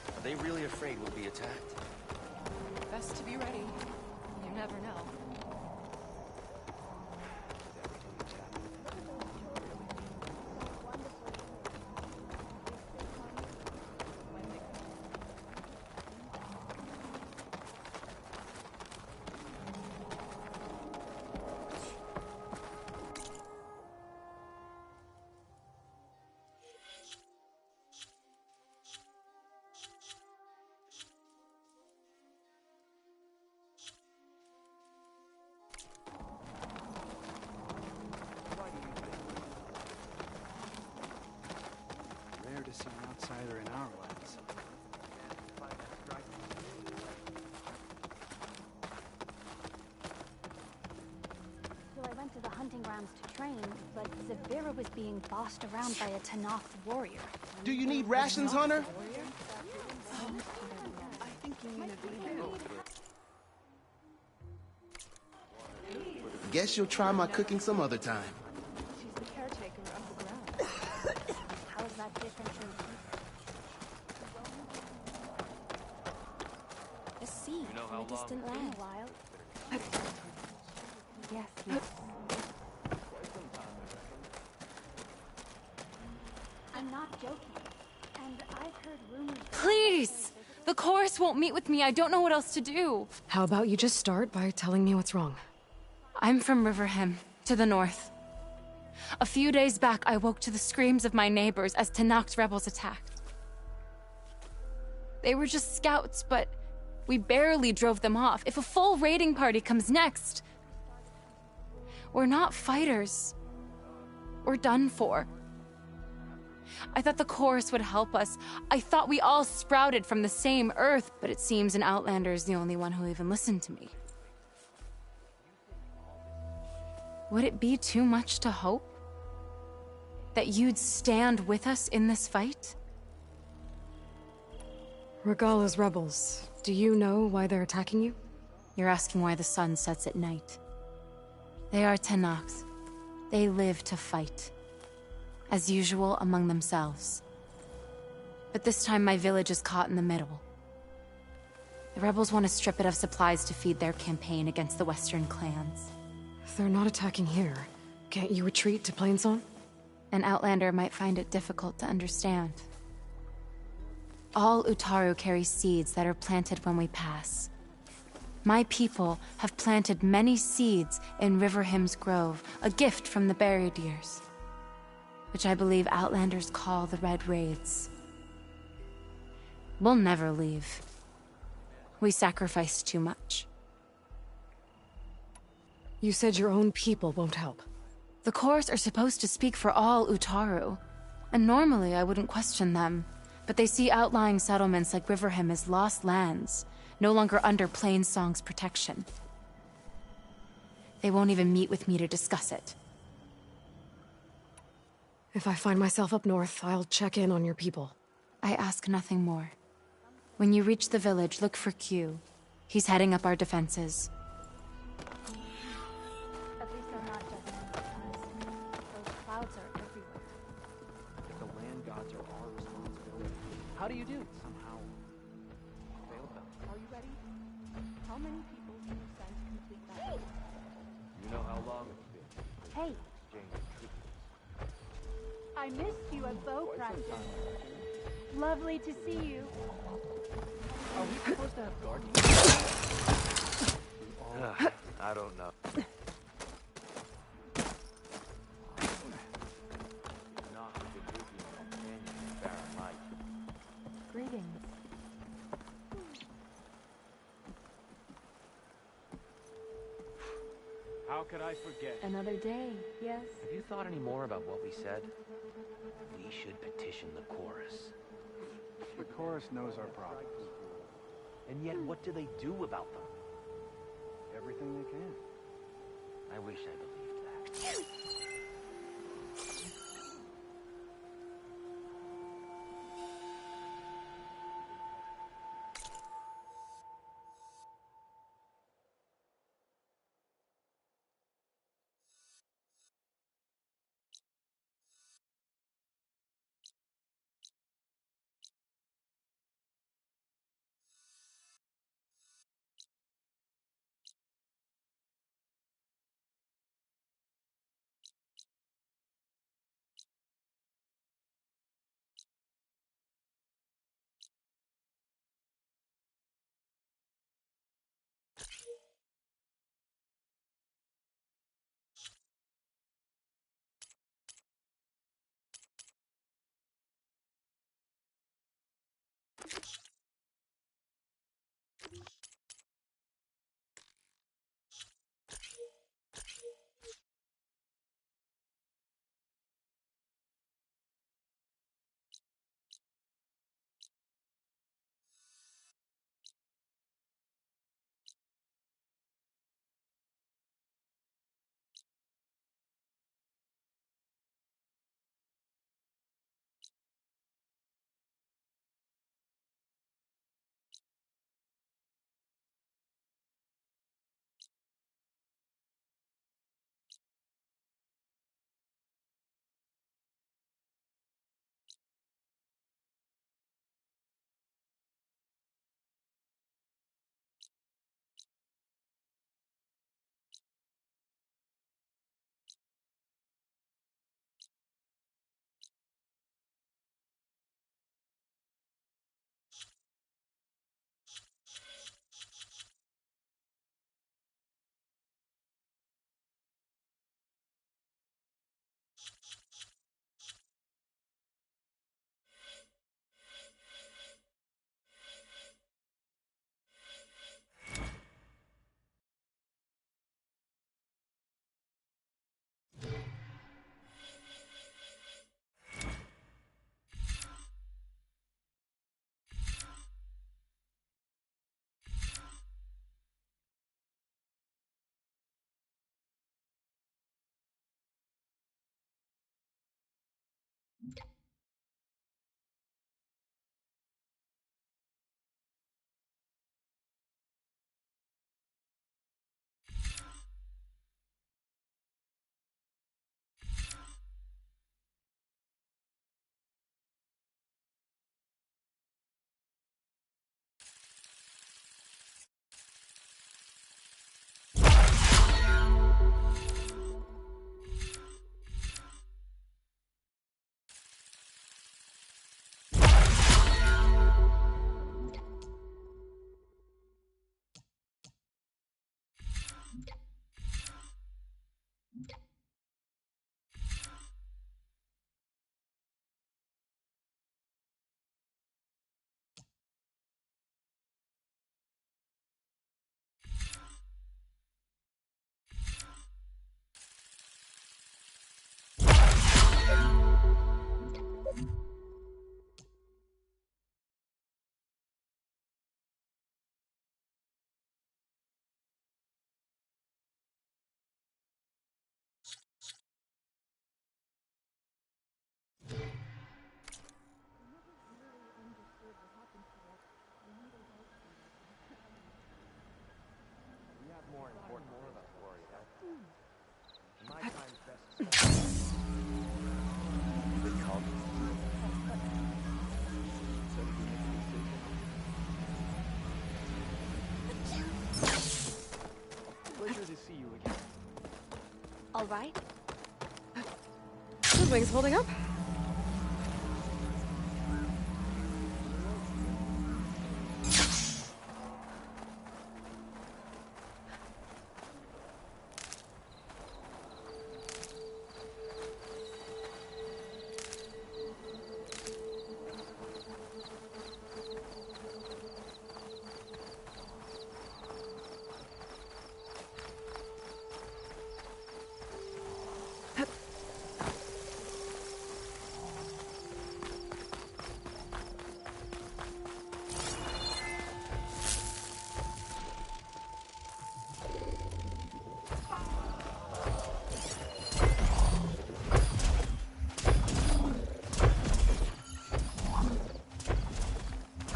Are they really afraid we'll be attacked? Best to be ready. You never know. Rare to see an outsider in our lands. So I went to the hunting grounds to train, but Zavira was being bossed around by a Tanakh warrior. Do you need rations, Hunter? Guess you'll try my cooking some other time. She's the caretaker of the ground. How is that different from a sea in a distant land? Yes, yes. I'm not joking. And I've heard rumors. Please! The chorus won't meet with me. I don't know what else to do. How about you just start by telling me what's wrong? I'm from Riverhim, to the north. A few days back, I woke to the screams of my neighbors as Tanakh's rebels attacked. They were just scouts, but we barely drove them off. If a full raiding party comes next, we're not fighters. We're done for. I thought the chorus would help us. I thought we all sprouted from the same earth, but it seems an Outlander is the only one who'll even listen to me. Would it be too much to hope that you'd stand with us in this fight? Regala's rebels. Do you know why they're attacking you? You're asking why the sun sets at night. They are Tanakhs. They live to fight. As usual, among themselves. But this time my village is caught in the middle. The rebels want to strip it of supplies to feed their campaign against the Western clans. If they're not attacking here, can't you retreat to Plainsong? An Outlander might find it difficult to understand. All Utaru carry seeds that are planted when we pass. My people have planted many seeds in Riverhim's Grove, a gift from the Buried Years, which I believe Outlanders call the Red Raids. We'll never leave. We sacrificed too much. You said your own people won't help. The chorus are supposed to speak for all Utaru, and normally I wouldn't question them, but they see outlying settlements like Riverhim as lost lands, no longer under Plainsong's protection. They won't even meet with me to discuss it. If I find myself up north, I'll check in on your people. I ask nothing more. When you reach the village, look for Q. He's heading up our defenses. At least they're not judgmental. Those clouds are everywhere. The land gods are our responsibility. How do you do? Somehow failed them. Are you ready? How many people can you send to complete that? You know how long it's been. Hey! I missed you at bow practice. Lovely to see you. Are we supposed to have guardians? I don't know. Greetings. How could I forget? Another day, yes. Have you thought any more about what we said? We should petition the chorus. The chorus knows our problems. And yet, what do they do about them? Everything they can. I wish I believed that. We have more important stuff to worry about. My time's best spent. Good call. So did you make a decision? Pleasure to see you again. All right. Hoodwing's holding up?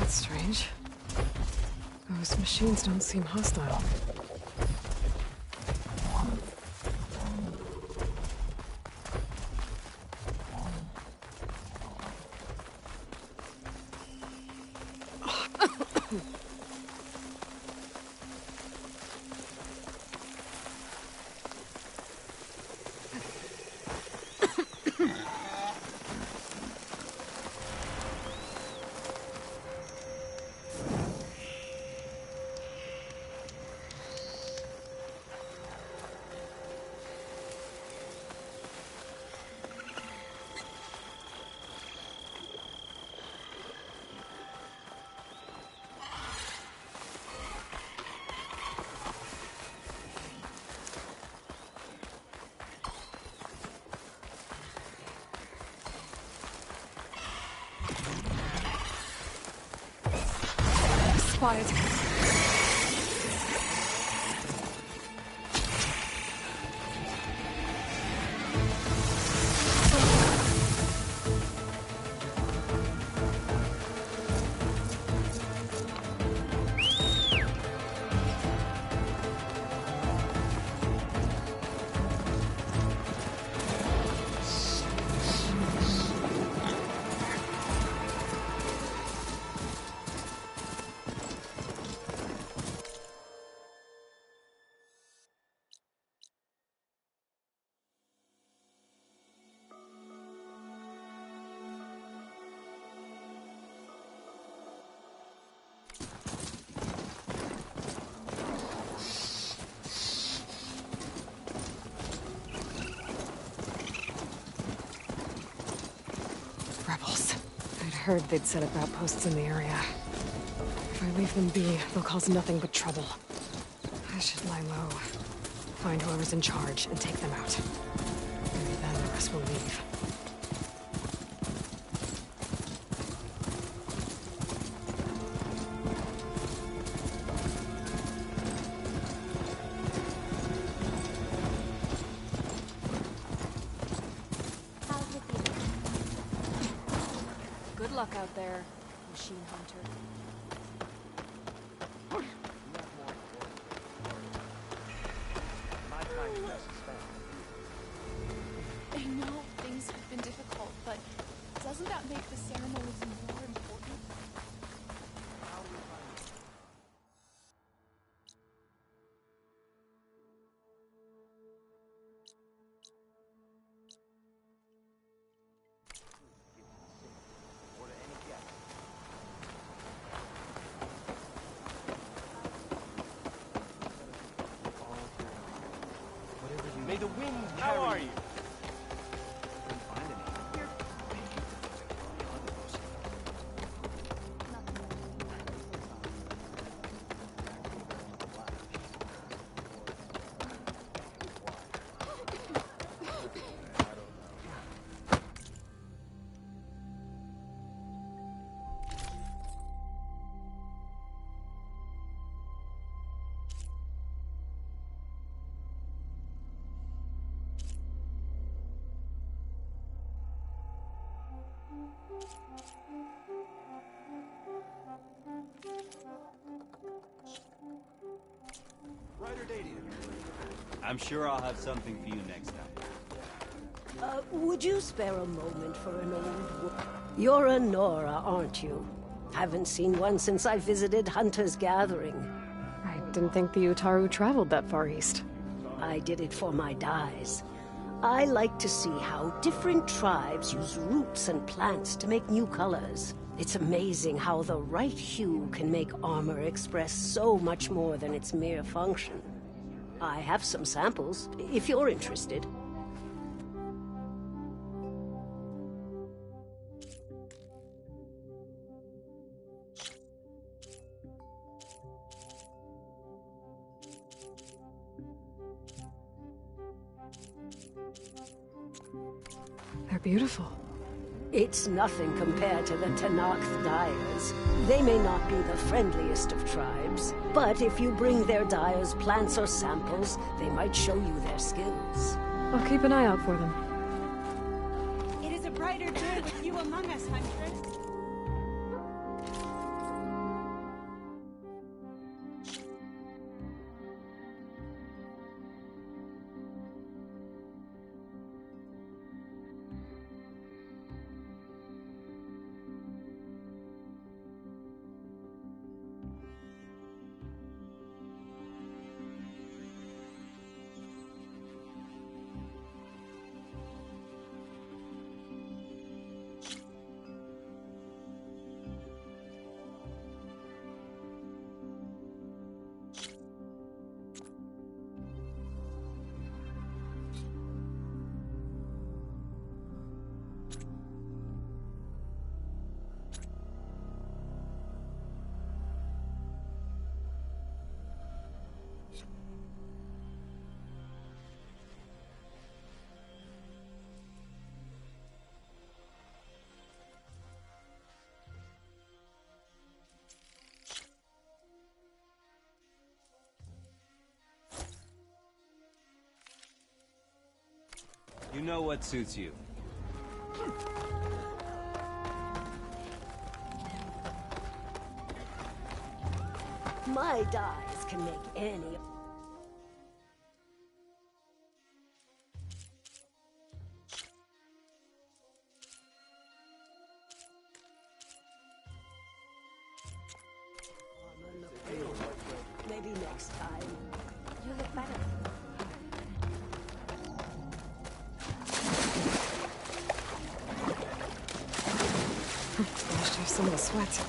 Strange. Those machines don't seem hostile. Spotted. Heard they'd set up outposts in the area. If I leave them be, they'll cause nothing but trouble. I should lie low, find whoever's in charge, and take them out. Maybe then the rest will leave. luck out there, Machine Hunter. I know things have been difficult, but doesn't that make the ceremonies more important? May the wind carry. How are you? I'm sure I'll have something for you next time. Would you spare a moment for an old woman? You're a Nora, aren't you? Haven't seen one since I visited Hunter's Gathering. I didn't think the Utaru traveled that far east. I did it for my dyes. I like to see how different tribes use roots and plants to make new colors. It's amazing how the right hue can make armor express so much more than its mere function. I have some samples, if you're interested. They're beautiful. It's nothing compared to the Tenakth dyers. They may not be the friendliest of tribes, but if you bring their dyers plants or samples, they might show you their skills. I'll keep an eye out for them. It is a brighter day with you among us, Huntress. You know what suits you. My dyes can make any... Maybe next time. You look better. Washed off some of the sweat.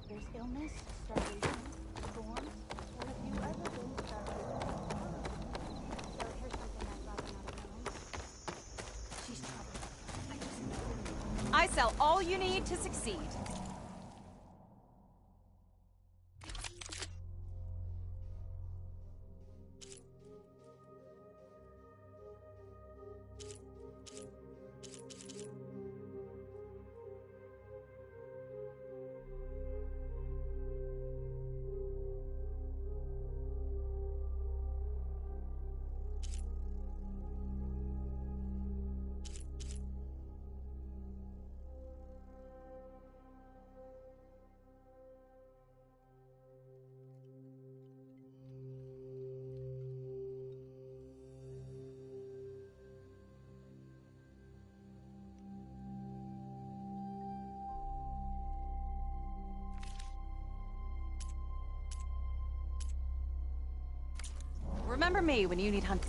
There's illness, starvation, storms. Well, if you ever been starved, so here's something I'd rather not have known. She's trouble. I just know. I sell all you need to succeed. remember me when you need hunt.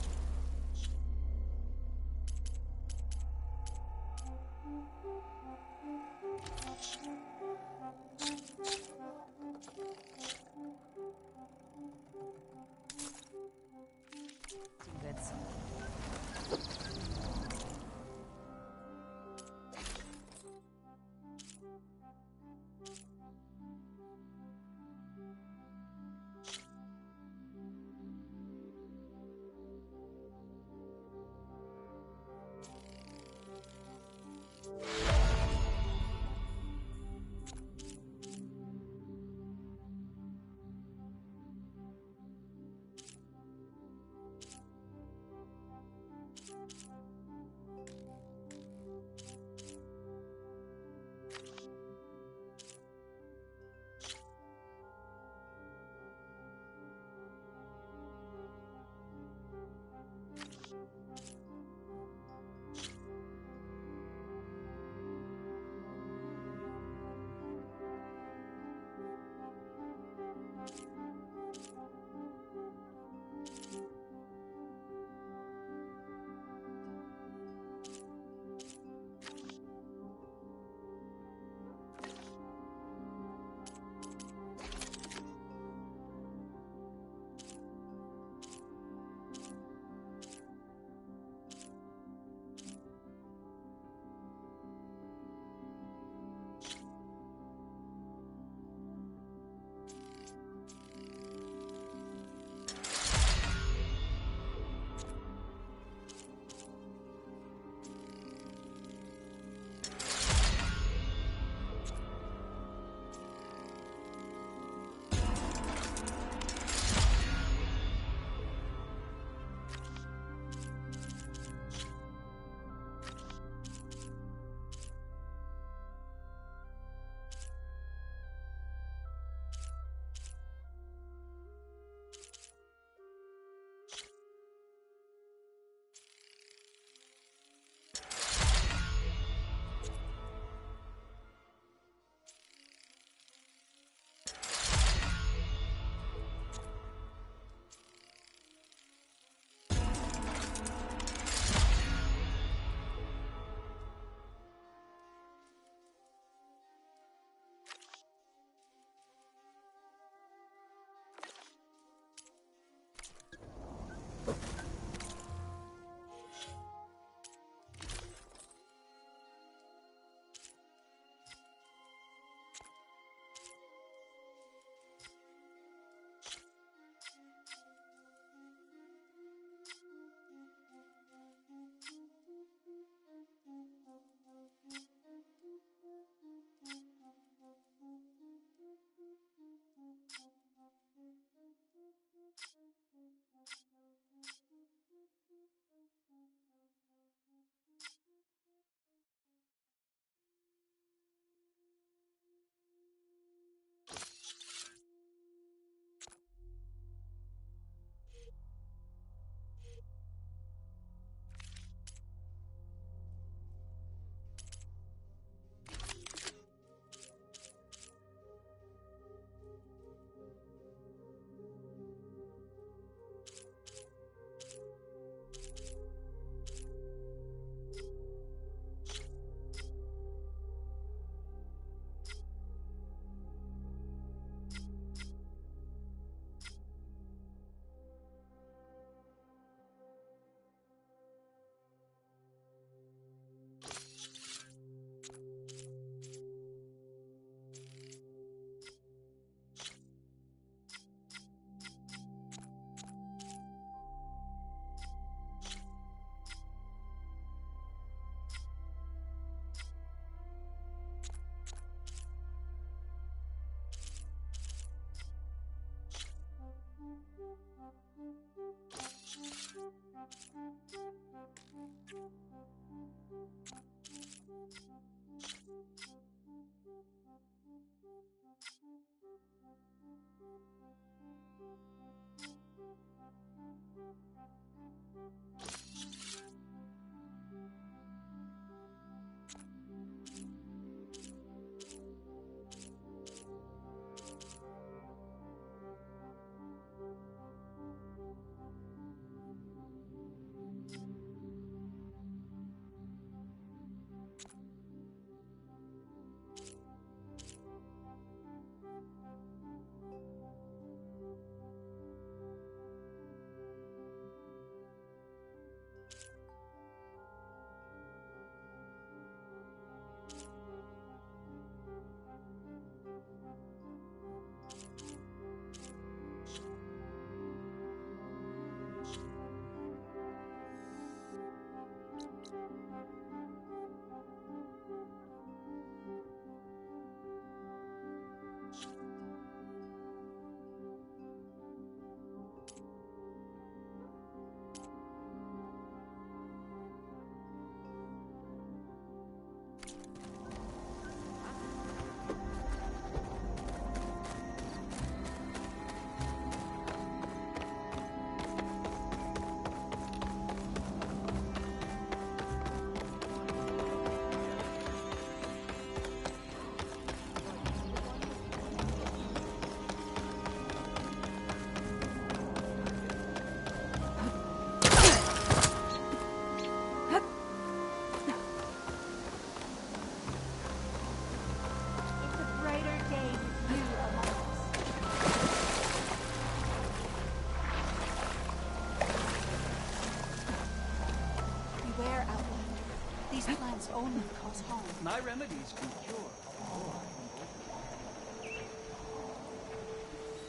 only cause harm. My remedies can cure.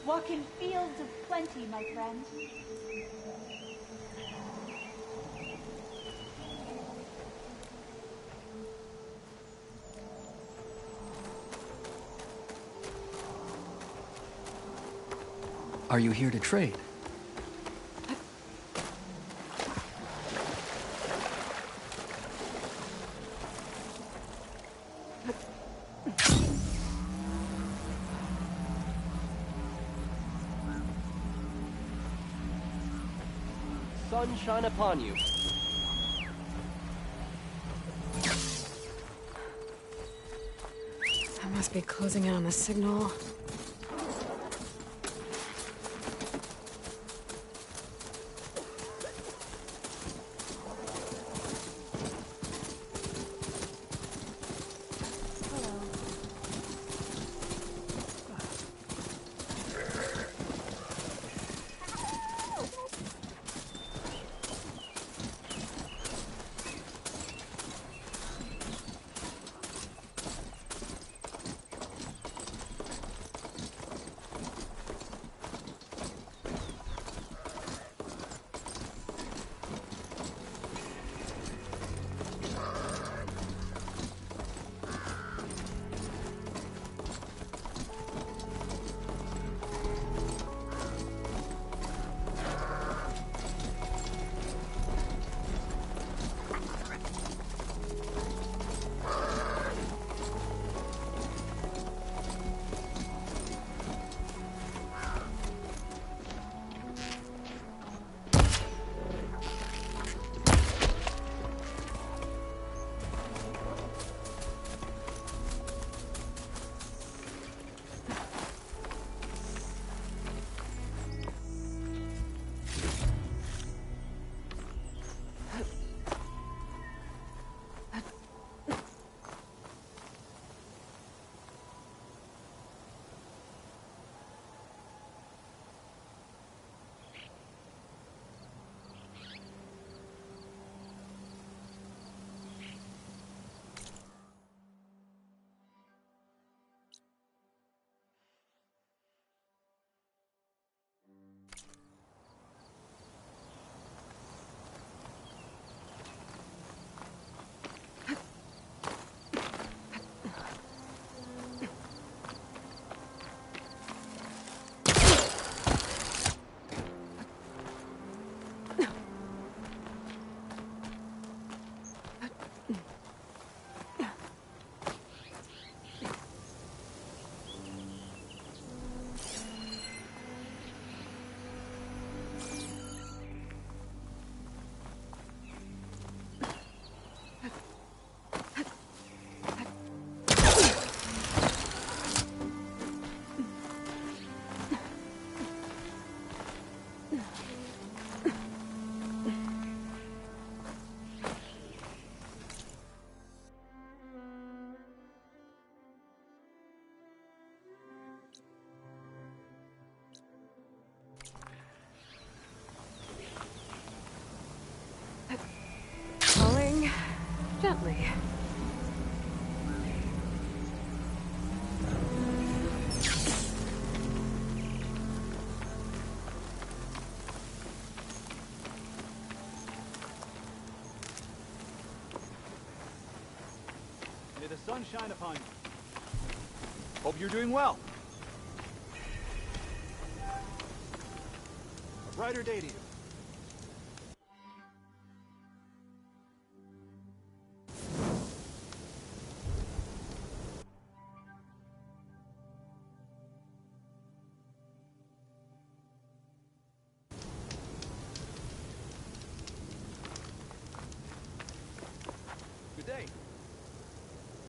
Walk in fields of plenty, my friend. Are you here to trade? Sun shine upon you. I must be closing in on the signal. Gently. May the sun shine upon you. Hope you're doing well. A brighter day to you.